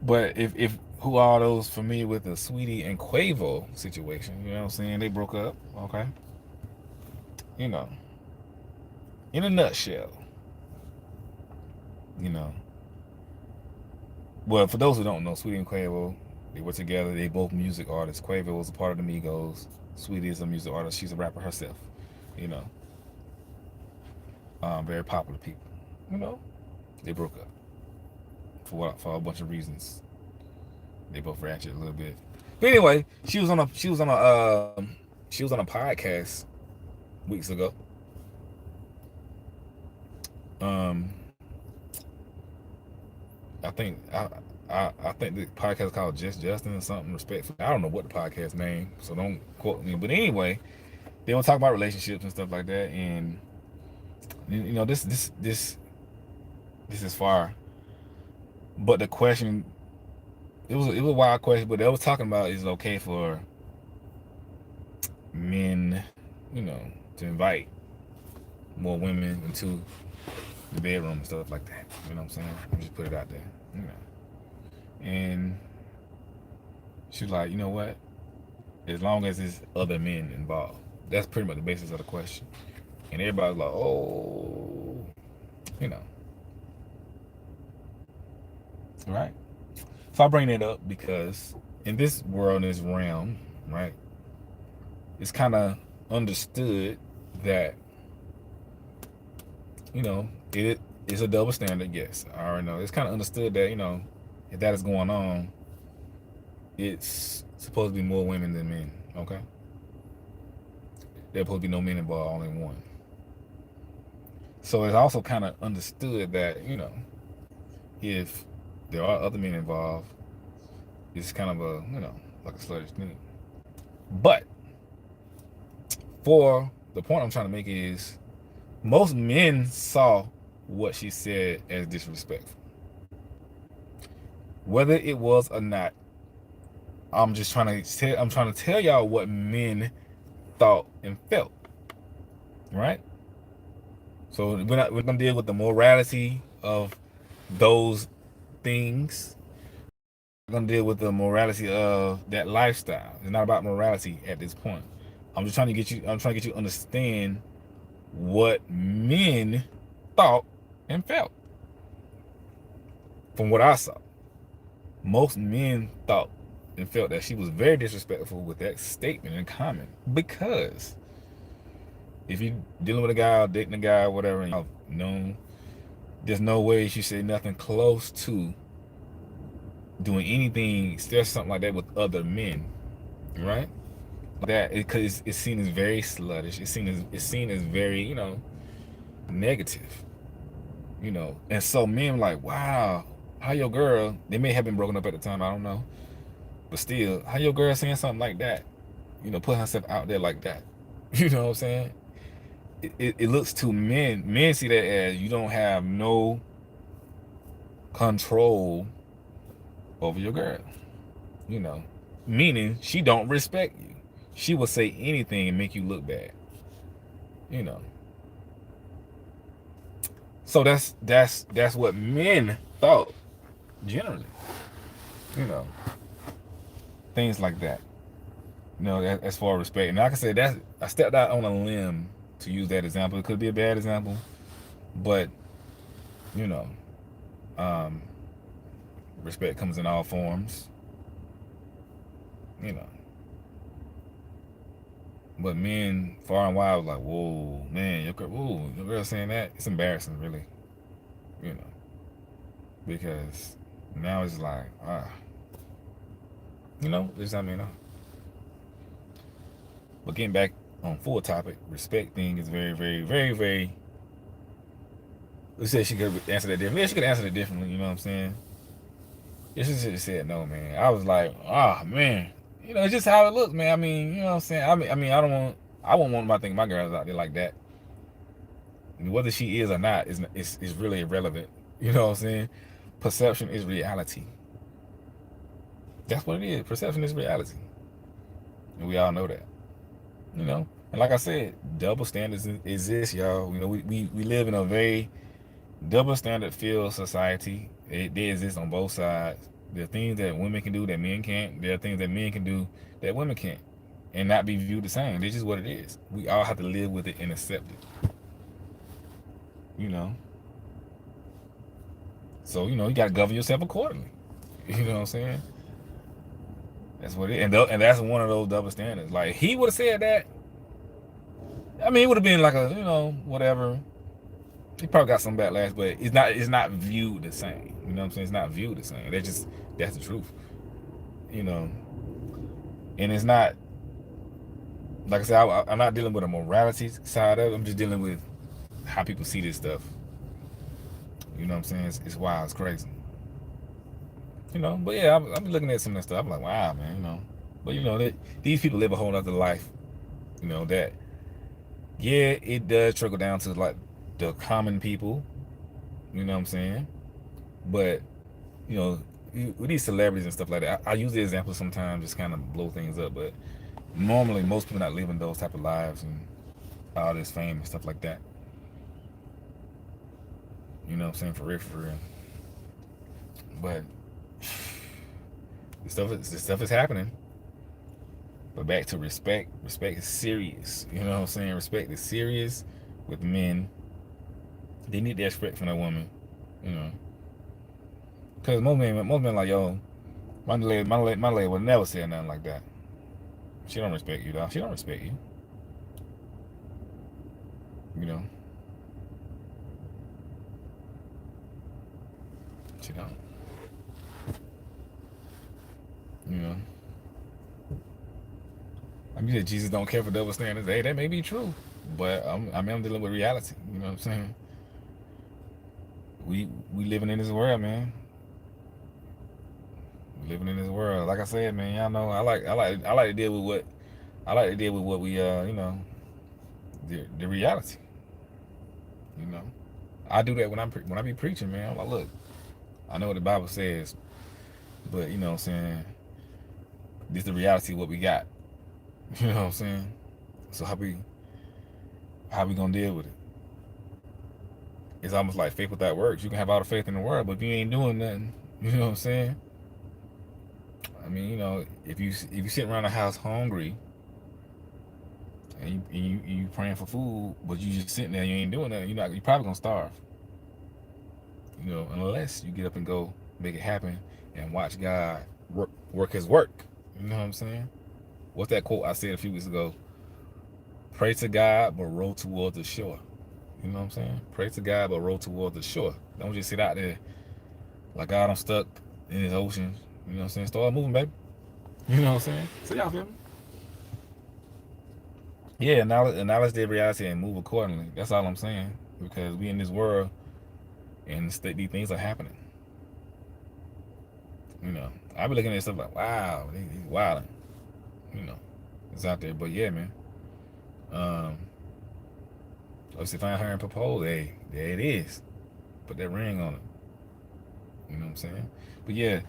But if who are those familiar with the Sweetie and Quavo situation? You know what I'm saying? They broke up. Okay. You know, in a nutshell. You know. Well, for those who don't know, Sweetie and Quavo, they were together. They both music artists. Quavo was a part of the Migos. Sweetie is a music artist. She's a rapper herself. You know, very popular people. You know, they broke up for a bunch of reasons. They both ratchet a little bit. But anyway, she was on a podcast weeks ago. Um, I think I think the podcast is called Just Justin or something respectful. I don't know what the podcast name, so don't quote me. But anyway, they will talk about relationships and stuff like that. And you know, this is far. But the question, it was a wild question. But they was talking about, is it okay for men, you know, to invite more women into the bedroom and stuff like that. You know what I'm saying? Let me just put it out there. You know. And she's like, you know what? As long as there's other men involved. That's pretty much the basis of the question. And everybody's like, oh, you know. Right? So I bring it up because in this world, in this realm, right, it's kind of understood that, you know, it is a double standard. Yes, I already know. It's kind of understood that, you know, if that is going on, it's supposed to be more women than men. Okay, there's supposed to be no men involved, only one. So it's also kind of understood that, you know, if there are other men involved, it's kind of a, you know, like a sluttish thing. But for the point I'm trying to make is, most men saw what she said as disrespectful. Whether it was or not, I'm trying to tell y'all what men thought and felt. Right? So we're gonna deal with the morality of those things. We're gonna deal with the morality of that lifestyle. It's not about morality at this point. I'm trying to get you to understand what men thought and felt. From what I saw, most men thought and felt that she was very disrespectful with that statement and comment. Because if you're dealing with a guy or dating a guy or whatever, and you know, there's no way she said nothing close to doing anything, still something like that with other men, right? That because it's seen as very sluttish. It's seen as very, you know, negative, you know. And so men like, wow, how your girl? They may have been broken up at the time, I don't know, but still, how your girl saying something like that? You know, putting herself out there like that. You know what I'm saying? It looks to men. Men see that as you don't have no control over your girl. You know, meaning she don't respect you. She will say anything and make you look bad. You know. So that's what men thought generally. You know, things like that. You know, as far as respect. And like I said, I stepped out on a limb to use that example. It could be a bad example, but you know, respect comes in all forms. You know. But men far and wide was like, whoa, man, your girl saying that, it's embarrassing, really. You know. Because now it's like, you know, this I mean, but getting back on full topic, respect thing is very, very, very, very. Let's say she could answer that differently. Yeah, she could answer it differently. You know what I'm saying? Yeah, she should have said no, man. I was like, man, you know, it's just how it looks, man. I mean, you know what I'm saying? I mean, I wouldn't want my thing, my girls out there like that. And whether she is or not is really irrelevant. You know what I'm saying? Perception is reality. That's what it is. Perception is reality, and we all know that. You know, And like I said, double standards exist, y'all. You know, we live in a very double standard filled society. They exist on both sides. There are things that women can do that men can't. There are things that men can do that women can't, and not be viewed the same. It's just what it is. We all have to live with it and accept it. You know. So you got to govern yourself accordingly. You know what I'm saying? That's what it is. And that's one of those double standards. Like he would have said that. I mean, it would have been like a whatever. He probably got some backlash, but it's not viewed the same. You know what I'm saying? It's not viewed the same. That's the truth. You know, and it's not like I said. I'm not dealing with a morality side of it. I'm just dealing with how people see this stuff. You know what I'm saying? It's wild. It's crazy. But yeah, I've been looking at some of that stuff. I'm like, wow, man. But these people live a whole other life. That yeah, it does trickle down to like the common people. You know what I'm saying? But you know, with these celebrities and stuff like that, I use the example sometimes just kind of blow things up. But normally, most people not living those type of lives and all this fame and stuff like that. You know what I'm saying? For real, for real. But this stuff is happening. But back to respect. Respect is serious. You know what I'm saying? Respect is serious with men. They need that respect from that woman. You know, because most men like, yo, my lady would never say nothing like that. She don't respect you, dog. She don't respect you. You know, she don't. You know, I mean, that Jesus don't care for double standards. Hey, that may be true, but I'm dealing with reality. You know what I'm saying? We living in this world, man. We living in this world. Like I said, man, y'all know I like to deal with what we the reality. You know, I do that when I be preaching, man. I'm like, look, I know what the Bible says, but you know what I'm saying, this is the reality of what we got. You know what I'm saying? So how we gonna deal with it? It's almost like faith without works. You can have all the faith in the world, but if you ain't doing nothing, you know what I'm saying? I mean, if you sitting around the house hungry and you praying for food, but you just sitting there, you ain't doing nothing, you probably gonna starve. Unless you get up and go make it happen and watch God work His work. You know what I'm saying? What's that quote I said a few weeks ago? Pray to God, but row towards the shore. You know what I'm saying? Pray to God, but row towards the shore. Don't just sit out there like, God, I'm stuck in this ocean. You know what I'm saying? Start moving, baby. You know what I'm saying? So y'all feel me? Yeah, acknowledge their reality and move accordingly. That's all I'm saying. Because we in this world and these things are happening. I be looking at stuff like, wow, he's wilding. It's out there. But yeah, man. Obviously, find her and propose. Hey, there it is. Put that ring on it. You know what I'm saying? But yeah,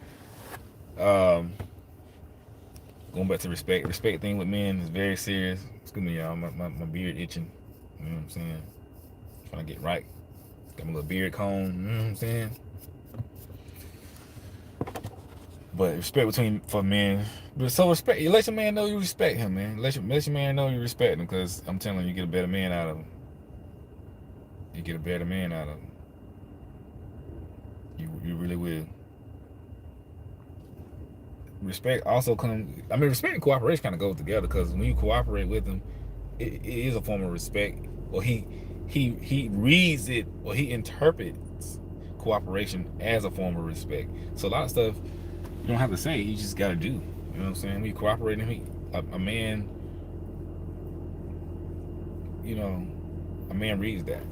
going back to respect. Respect thing with men is very serious. Excuse me, y'all. My beard itching. You know what I'm saying? Trying to get right. Got my little beard comb. You know what I'm saying? But respect for men. But so respect. Let your man know you respect him, man. Let your man know you respect him, because I'm telling you, get a better man out of him. You get a better man out of him. You really will. Respect also comes. I mean, respect and cooperation kind of go together, because when you cooperate with him, it is a form of respect. Or he reads it, or he interprets cooperation as a form of respect. So a lot of stuff you don't have to say. You just got to do. You know what I'm saying? When you cooperate with him, a man, a man reads that.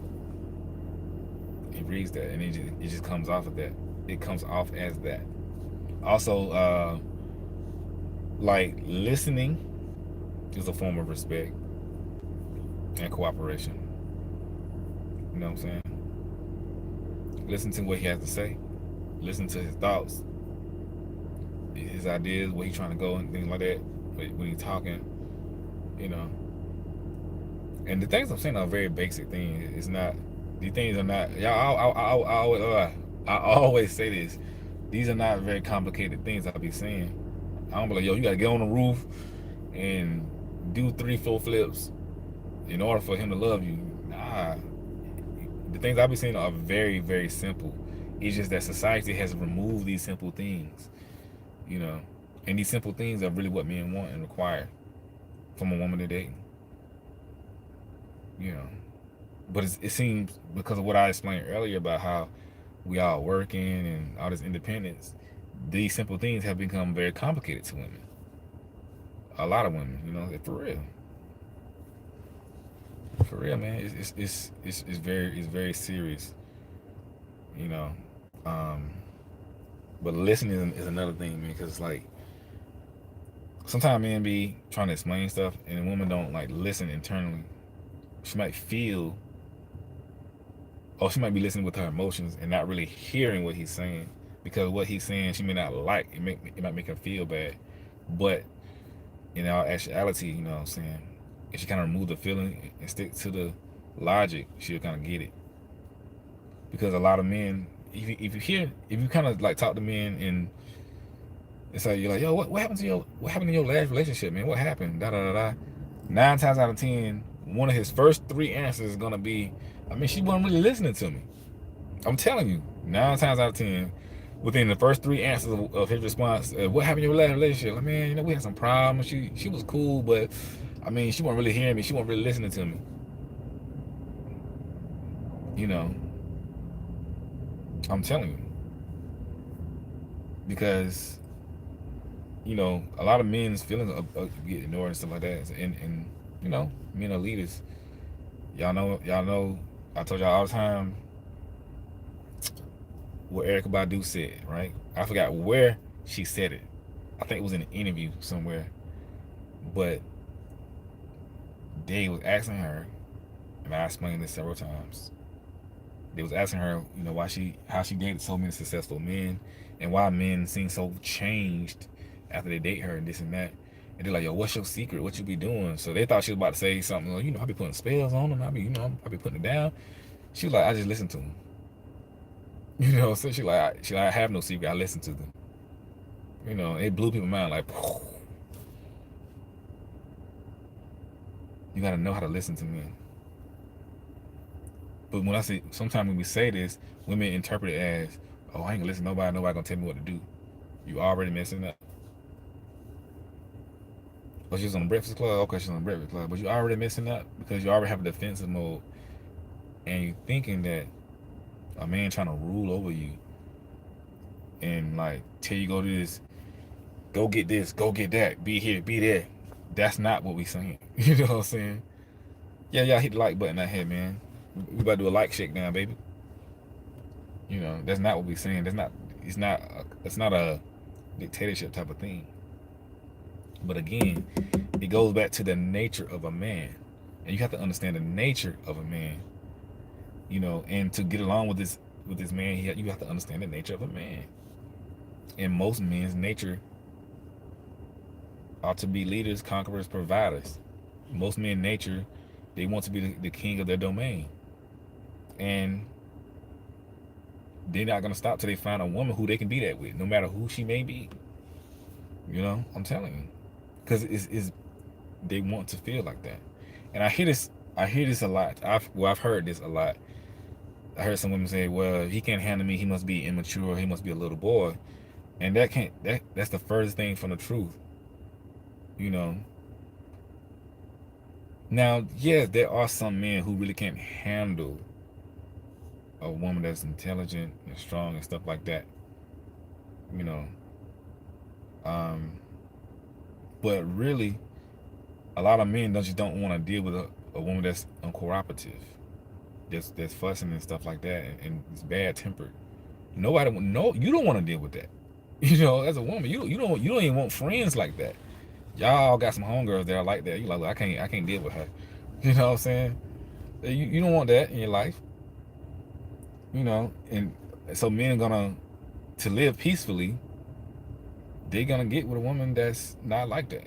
He reads that, and it just comes off of that. It comes off as that. Also, like listening is a form of respect and cooperation. You know what I'm saying? Listen to what he has to say. Listen to his thoughts, his ideas, where he's trying to go, and things like that. When he's talking, you know, And the things I'm saying are very basic things. It's not, these things are not, y'all, I always say this. These are not very complicated things I be saying. I don't be like, yo, you gotta get on the roof and do 3, 4 flips in order for him to love you. Nah, the things I be saying are very, very simple. It's just that society has removed these simple things, you know, and these simple things are really what men want and require from a woman they're dating, you know. But it seems because of what I explained earlier about how we all working and all this independence, these simple things have become very complicated to women. A lot of women, you know, for real, man. It's very serious, you know. Um, but listening is another thing, man, because like sometimes men be trying to explain stuff and a woman don't like listen internally. She might feel, or she might be listening with her emotions and not really hearing what he's saying, because what he's saying she may not like. It might make her feel bad, but in all actuality, you know what I'm saying, if she kind of remove the feeling and stick to the logic, she'll kind of get it. Because a lot of men, if you kind of like talk to men and it's like you're like, yo, what happened to your last relationship, man? What happened? Da da da da. 9 times out of 10, one of his first 3 answers is gonna be, I mean, she wasn't really listening to me. I'm telling you, 9 times out of 10, within the first 3 answers of his response, what happened in your last relationship? Like, man, you know, we had some problems. She was cool, but I mean, she wasn't really hearing me. She wasn't really listening to me. You know, I'm telling you, because you know, a lot of men's feelings get ignored and stuff like that. And you know, men are leaders. Y'all know. I told y'all all the time what Erykah Badu said, right? I forgot where she said it. I think it was in an interview somewhere. But they was asking her, and I explained this several times. They was asking her, you know, how she dated so many successful men, and why men seem so changed after they date her and this and that. And they're like, yo, what's your secret? What you be doing? So they thought she was about to say something like, you know, I be putting spells on them. I be putting it down. She was like, I just listen to them. You know, so she like, I have no secret. I listen to them. You know, it blew people's mind like, you gotta know how to listen to men. But when I say, sometimes when we say this, women interpret it as, oh, I ain't gonna listen to nobody. Nobody gonna tell me what to do. You already messing up. But she's on the Breakfast Club. Okay, she's on the Breakfast Club. But you already messing up because you already have a defensive mode, and you thinking that a man trying to rule over you and like tell you go do this, go get that, be here, be there. That's not what we saying. You know what I'm saying? Yeah, y'all hit the like button out here, man. We about to do a like shake down, baby. You know, that's not what we saying. It's not a dictatorship type of thing. But again, it goes back to the nature of a man. And you have to understand the nature of a man. You know, and to get along with this man, you have to understand the nature of a man. And most men's nature are to be leaders, conquerors, providers. Most men nature, they want to be the king of their domain. And they're not gonna stop till they find a woman who they can be that with, no matter who she may be. You know, I'm telling you, because they want to feel like that. And I hear this a lot. I've heard this a lot. I heard some women say, well, if he can't handle me, he must be immature, he must be a little boy. And that's the furthest thing from the truth. You know. Now, yes, there are some men who really can't handle a woman that's intelligent and strong and stuff like that. You know. But really, a lot of men just don't want to deal with a woman that's uncooperative, that's fussing and stuff like that, and is bad tempered. Nobody, no, you don't want to deal with that. You know, as a woman, you don't even want friends like that. Y'all got some homegirls that are like that. You like, well, I can't deal with her. You know what I'm saying? You don't want that in your life. You know, and so men to live peacefully, they're gonna get with a woman that's not like that,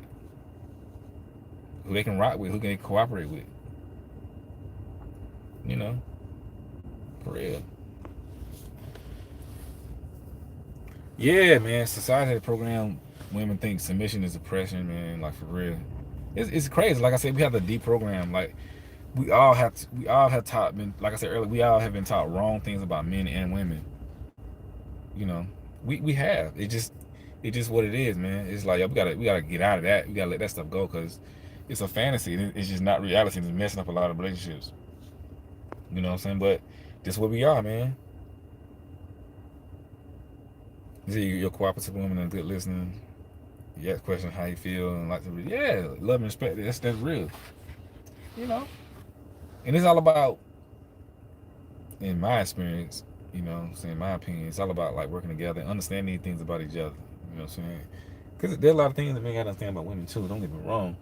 who they can rock with, who can cooperate with. You know, for real. Yeah, man. Society had program women think submission is oppression, man. Like for real, it's crazy. Like I said, we have to deprogram. Like we all have taught. Been like I said earlier, we all have been taught wrong things about men and women. You know, we have. It just what it is, man. It's like, yo, we gotta get out of that. We gotta let that stuff go because it's a fantasy. It's just not reality. It's messing up a lot of relationships. You know what I'm saying? But this is what we are, man. You see, you're a cooperative woman and good listening. You ask questions how you feel and like to be, yeah, love and respect. That's real. You know, and it's all about, in my experience, you know, saying my opinion, it's all about like working together, understanding things about each other. You know what I'm saying? Because there are a lot of things that men gotta understand about women too. Don't get me wrong.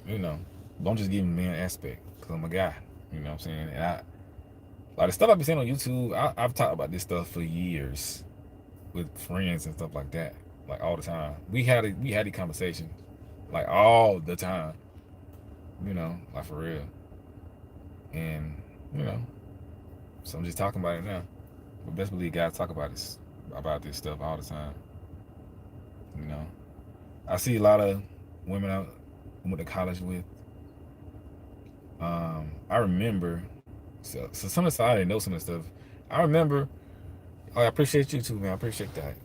You know, don't just give me man aspect because I'm a guy. You know what I'm saying? And like the stuff I've been saying on YouTube, I've talked about this stuff for years with friends and stuff like that, like all the time. We had the conversation, like all the time. You know, like for real. And you know, so I'm just talking about it now. But best believe guys talk about this stuff all the time. You know, I see a lot of women I went to college with. I remember, so some of the stuff I didn't know some of the stuff. I remember. Oh, I appreciate you too, man. I appreciate that.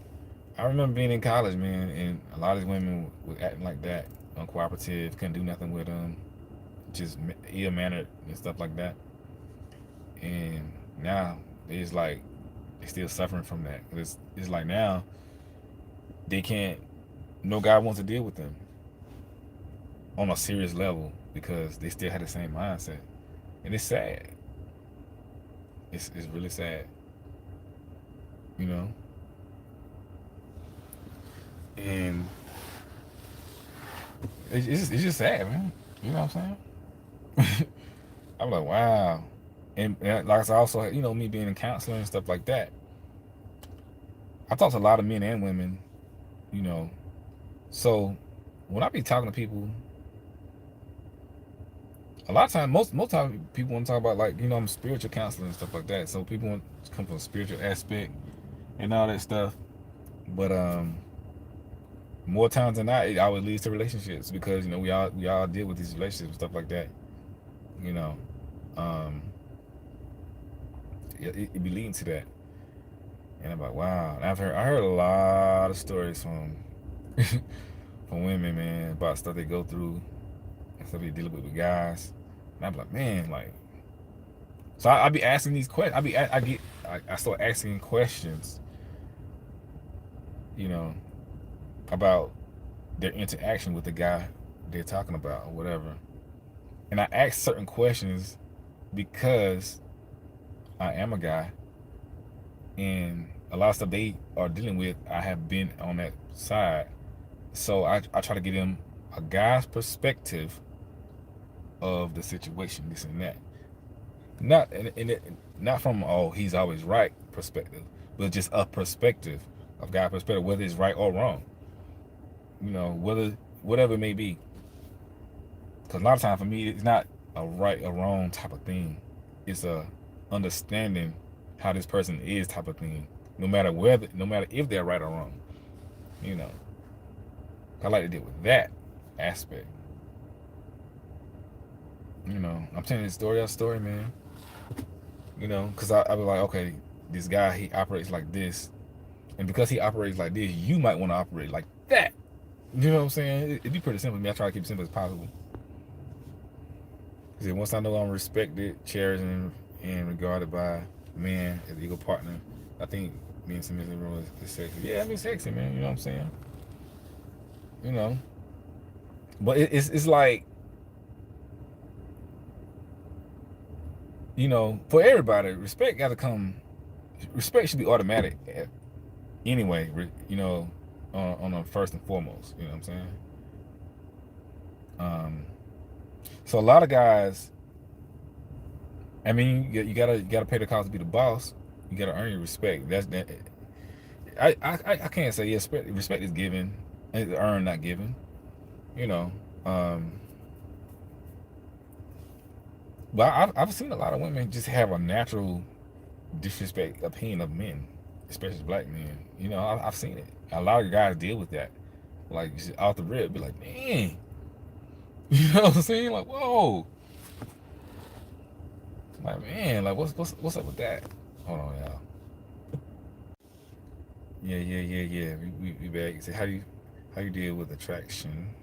I remember being in college, man, and a lot of these women was acting like that, uncooperative, couldn't do nothing with them, just ill mannered and stuff like that. And now it's like they still suffering from that. It's like now they can't. No guy wants to deal with them on a serious level because they still had the same mindset, and it's sad. It's really sad, you know. And it's just sad, man. You know what I'm saying? I'm like, wow. And like I said, also, you know, me being in counseling and stuff like that, I talk to a lot of men and women, you know. So when I be talking to people, a lot of times, most time people want to talk about, like, you know, I'm spiritual counseling and stuff like that. So people want to come from a spiritual aspect and all that stuff. But more times than not, it always leads to relationships because you know we all deal with these relationships and stuff like that. You know, um, it be leading to that. And I'm like, wow. And I heard a lot of stories from from women, man, about stuff they go through and stuff they deal with guys. And I'm like, man, like, so I be asking these questions. I start asking questions, you know, about their interaction with the guy they're talking about or whatever. And I ask certain questions because I am a guy, and a lot of stuff they are dealing with, I have been on that side. So I try to give them a guy's perspective of the situation, this and that. Not not from, oh, he's always right perspective, but just a perspective of guy perspective, whether it's right or wrong. You know, whatever it may be. Because a lot of times for me, it's not a right or wrong type of thing. It's a understanding how this person is type of thing. No matter if they're right or wrong. You know, I like to deal with that aspect. You know, I'm telling you story after story, man. You know, because I be like, okay, this guy, he operates like this, and because he operates like this, you might want to operate like that. You know what I'm saying? It'd be pretty simple to me. I try to keep it simple as possible. Because once I know I'm respected, cherished, and regarded by men as equal partner, I think being submissive is sexy. Yeah, I mean sexy, man. You know what I'm saying? You know, but it's like, you know, for everybody, respect got to come. Respect should be automatic anyway. You know, on a first and foremost. You know what I'm saying? Um, so a lot of guys, I mean, you gotta pay the cost to be the boss. You gotta earn your respect. That's that. I can't say yes. Respect is given, it's earned, not given. You know, um, But I've seen a lot of women just have a natural disrespect opinion of men, especially black men. You know, I've seen it. A lot of guys deal with that. Like just off the rip, be like, man, you know what I'm saying? Like, whoa, like man, like what's up with that? Hold on, y'all. Yeah. We back. Say, how you deal with attraction?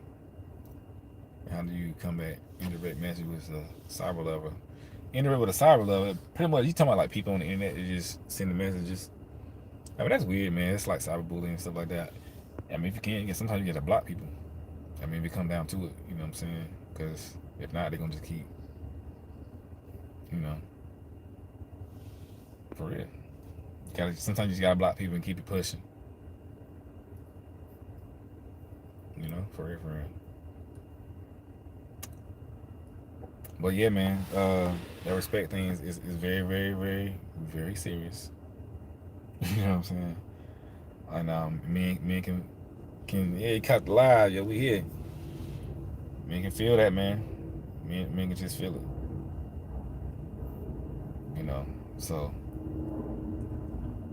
How do you combat indirect message with a cyber lover? Indirect with a cyber lover, pretty much you talking about like people on the internet that just send the messages. I mean that's weird, man. It's like cyberbullying and stuff like that. I mean if you can't, sometimes you got to block people. I mean if it come down to it, you know what I'm saying? Because if not, they're gonna just keep, you know, for real. Gotta sometimes you just gotta block people and keep it pushing. You know, for real, for real. But yeah, man, that respect thing is very serious. You know what I'm saying? And men can yeah, cut the lie, yeah, we here. Men can feel that, man. Men can just feel it, you know. So,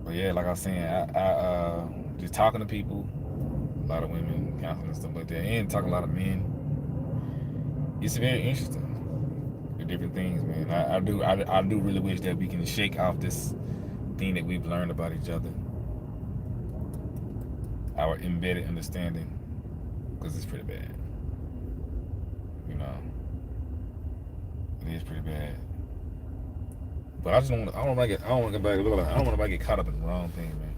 but yeah, like I was saying, I just talking to people, a lot of women, counseling and stuff like that, and talking to a lot of men. It's very interesting. The different things, man. I do really wish that we can shake off this thing that we've learned about each other, our embedded understanding, because it's pretty bad. You know, it is pretty bad. But I just don't. I don't want to get. I don't want to get. I don't want to get caught up in the wrong thing, man.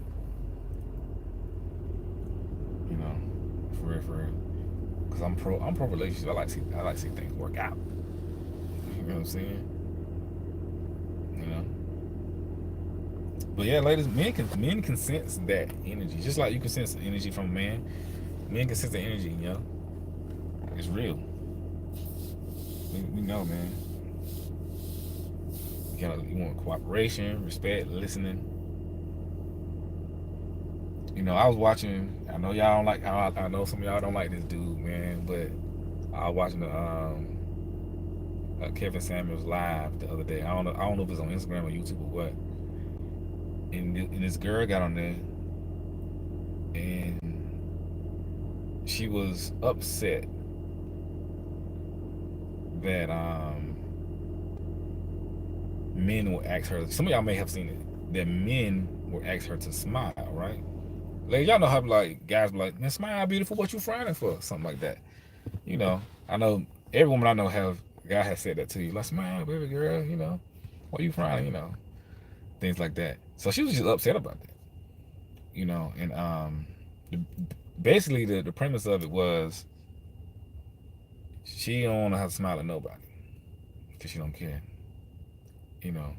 You know, for real, for real. Because I'm pro relationship. I like to see things work out. You know what I'm saying? You know. But yeah, ladies, men can sense that energy, just like you can sense energy from a man. Men can sense the energy. You know, it's real. We know, man. You want cooperation, respect, listening. You know, I was watching. I know y'all don't like. I know some of y'all don't like this dude, man. But I was watching the Kevin Samuels live the other day. I don't know if it's on Instagram or YouTube or what. And this girl got on there, and she was upset that men will ask her. Some of y'all may have seen it. That men will ask her to smile, right? Like y'all know how like guys be like, "Man, smile, beautiful. What you frowning for?" Something like that. You know, I know every woman I know have guy has said that to you. Like, smile, baby girl. You know, why you frowning? You know, things like that. So she was just upset about that. You know, and the, basically the premise of it was she don't want to have to smile at nobody because she don't care. You know,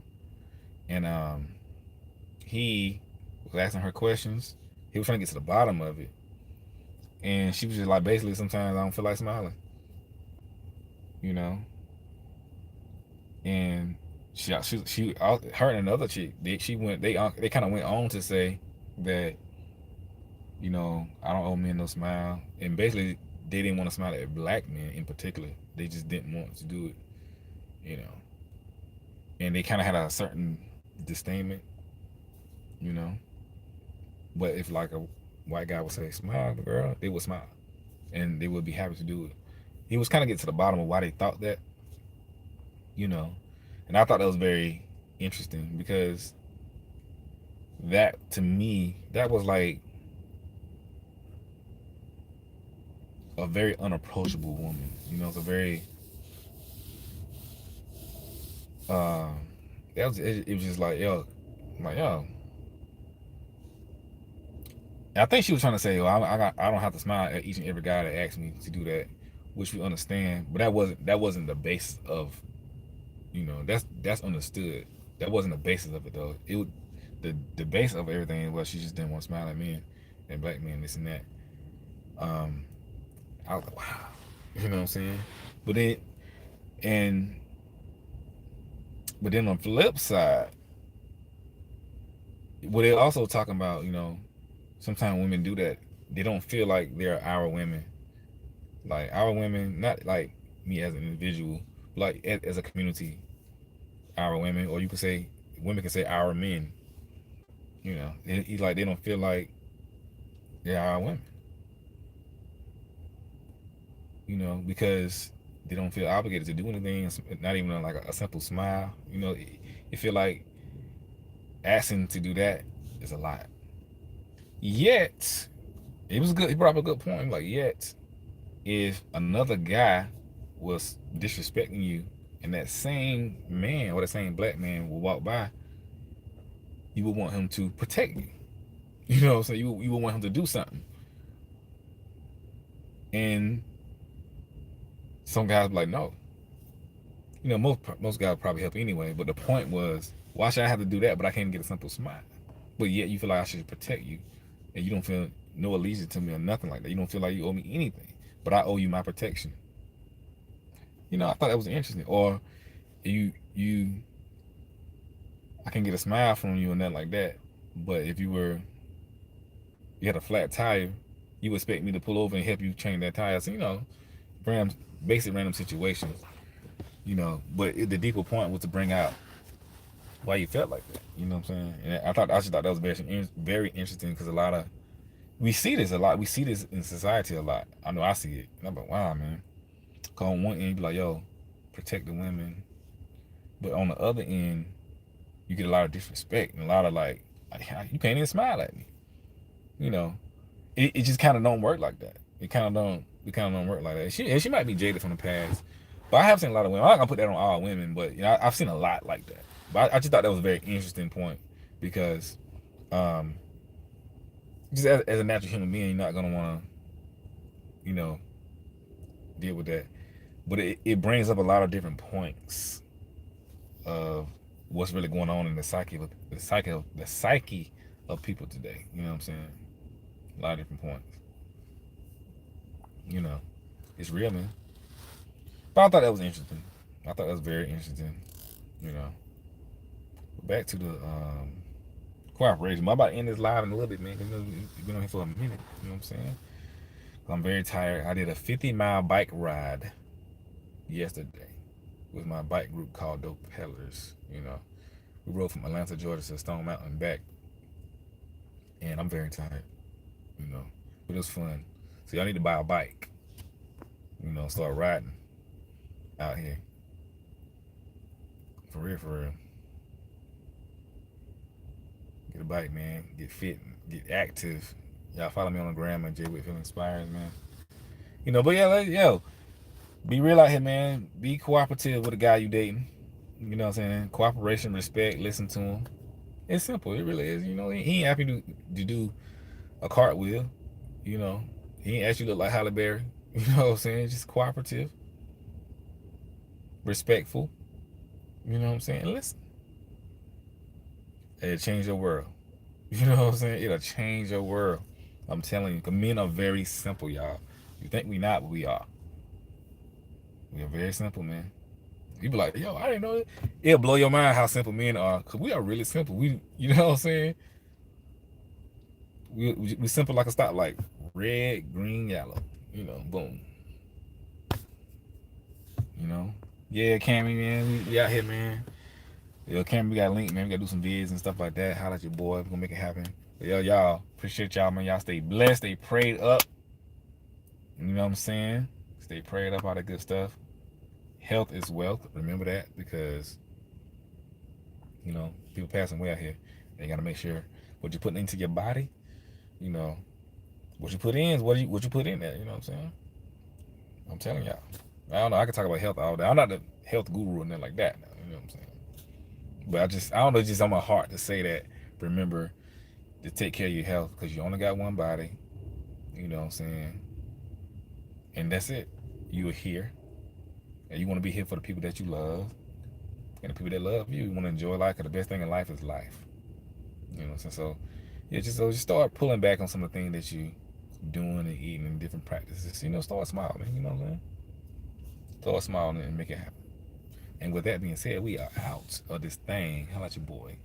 and he was asking her questions. He was trying to get to the bottom of it, and she was just like, basically, sometimes I don't feel like smiling. You know, and her and another chick, they kind of went on to say that, you know, I don't owe men no smile, and basically they didn't want to smile at black men in particular. They just didn't want to do it, you know, and they kind of had a certain disdainment, you know. But if like a white guy would say smile, girl, they would smile, and they would be happy to do it. He was kind of get to the bottom of why they thought that, you know, and I thought that was very interesting because that to me that was like a very unapproachable woman. You know, it's a very uh it was just like yo, I'm like yo. And I think she was trying to say, well, I don't have to smile at each and every guy that asks me to do that, which we understand. But that wasn't the basis of, you know, that's understood. That wasn't the basis of it though. It would the base of everything was she just didn't want to smile at men and black men, this and that. Um, I was like, wow, you know what I'm saying? But then and but then on the flip side, what they're also talking about, you know, sometimes women do that. They don't feel like they're our women. Like our women, not like me as an individual, like as a community. our women, or you could say women can say our men. You know, like they don't feel like they're our women. You know, because they don't feel obligated to do anything. Not even like a simple smile. You know, you feel like asking to do that is a lot. Yet, it was good. He brought up a good point. Like, yet, if another guy was disrespecting you, and that same man or the same black man will walk by, you would want him to protect you. You know, so you would want him to do something. And some guys be like, no. You know, most guys probably help anyway. But the point was, why should I have to do that? But I can't get a simple smile. But yet you feel like I should protect you, and you don't feel no allegiance to me or nothing like that. You don't feel like you owe me anything, but I owe you my protection. You know, I thought that was interesting. Or you, I can get a smile from you and nothing like that. But if you had a flat tire, you expect me to pull over and help you change that tire. So, you know, random, basic random situations. You know, but the deeper point was to bring out why you felt like that. You know what I'm saying? And I just thought that was very interesting, because a lot of we see this a lot. We see this in society a lot. I know I see it. And I'm like, wow, man. Cause on one end, you be like, yo, protect the women. But on the other end, you get a lot of disrespect and a lot of like you can't even smile at me. You know, it just kind of don't work like that. It kind of don't work like that. She might be jaded from the past, but I have seen a lot of women. I'm not gonna put that on all women, but you know, I've seen a lot like that. But I just thought that was a very interesting point, because um, just as a natural human being, you're not gonna want to, you know, deal with that. But it brings up a lot of different points of what's really going on in the psyche of people today. You know what I'm saying? A lot of different points. You know, it's real, man. But I thought that was interesting. I thought that was very interesting. You know, back to the cooperation. I'm about to end this live in a little bit, man. Cause we've been on here for a minute. You know what I'm saying? I'm very tired. I did a 50-mile bike ride yesterday with my bike group called Dope Peddlers. You know, we rode from Atlanta, Georgia to Stone Mountain back, and I'm very tired. You know, but it was fun. So y'all need to buy a bike. You know, start riding out here. For real, for real. Get a bike, man. Get fit. Get active. Y'all follow me on the gram at J Whitfield Inspires, man. You know, but yeah, yo, be real out here, man. Be cooperative with the guy you dating. You know what I'm saying? Cooperation, respect, listen to him. It's simple. It really is. You know, he ain't happy to do a cartwheel. You know, he ain't ask you to look like Halle Berry. You know what I'm saying? Just cooperative, respectful. You know what I'm saying? And listen, it'll change your world. You know what I'm saying? It'll change your world. I'm telling you, 'cause men are very simple, y'all. You think we not, but we are. We are very simple, man. You be like, yo, I didn't know it. It'll blow your mind how simple men are, because we are really simple. You know what I'm saying? We simple like a stoplight. Red, green, yellow. You know, boom. You know? Yeah, Cammy, man. We out here, man. Yo, Cammy, we got a link, man. We got to do some vids and stuff like that. Holla at your boy. We're going to make it happen. But yo, y'all, appreciate y'all, man. Y'all stay blessed. Stay prayed up. You know what I'm saying? Stay prayed up, all that good stuff. Health is wealth. Remember that, because, you know, people passing away out here. They got to make sure what you're putting into your body, you know, what you put in is what you put in there. You know what I'm saying? I'm telling y'all. I don't know. I can talk about health all day. I'm not the health guru or nothing like that. You know what I'm saying? But I don't know, it's just on my heart to say that. Remember to take care of your health, because you only got one body. You know what I'm saying? And that's it. You are here. And you want to be here for the people that you love. And the people that love you. You want to enjoy life, because the best thing in life is life. You know what I'm saying? So, yeah, just start pulling back on some of the things that you doing and eating and different practices. You know, start small, man. You know what I'm saying? Start small and make it happen. And with that being said, we are out of this thing. How about your boy?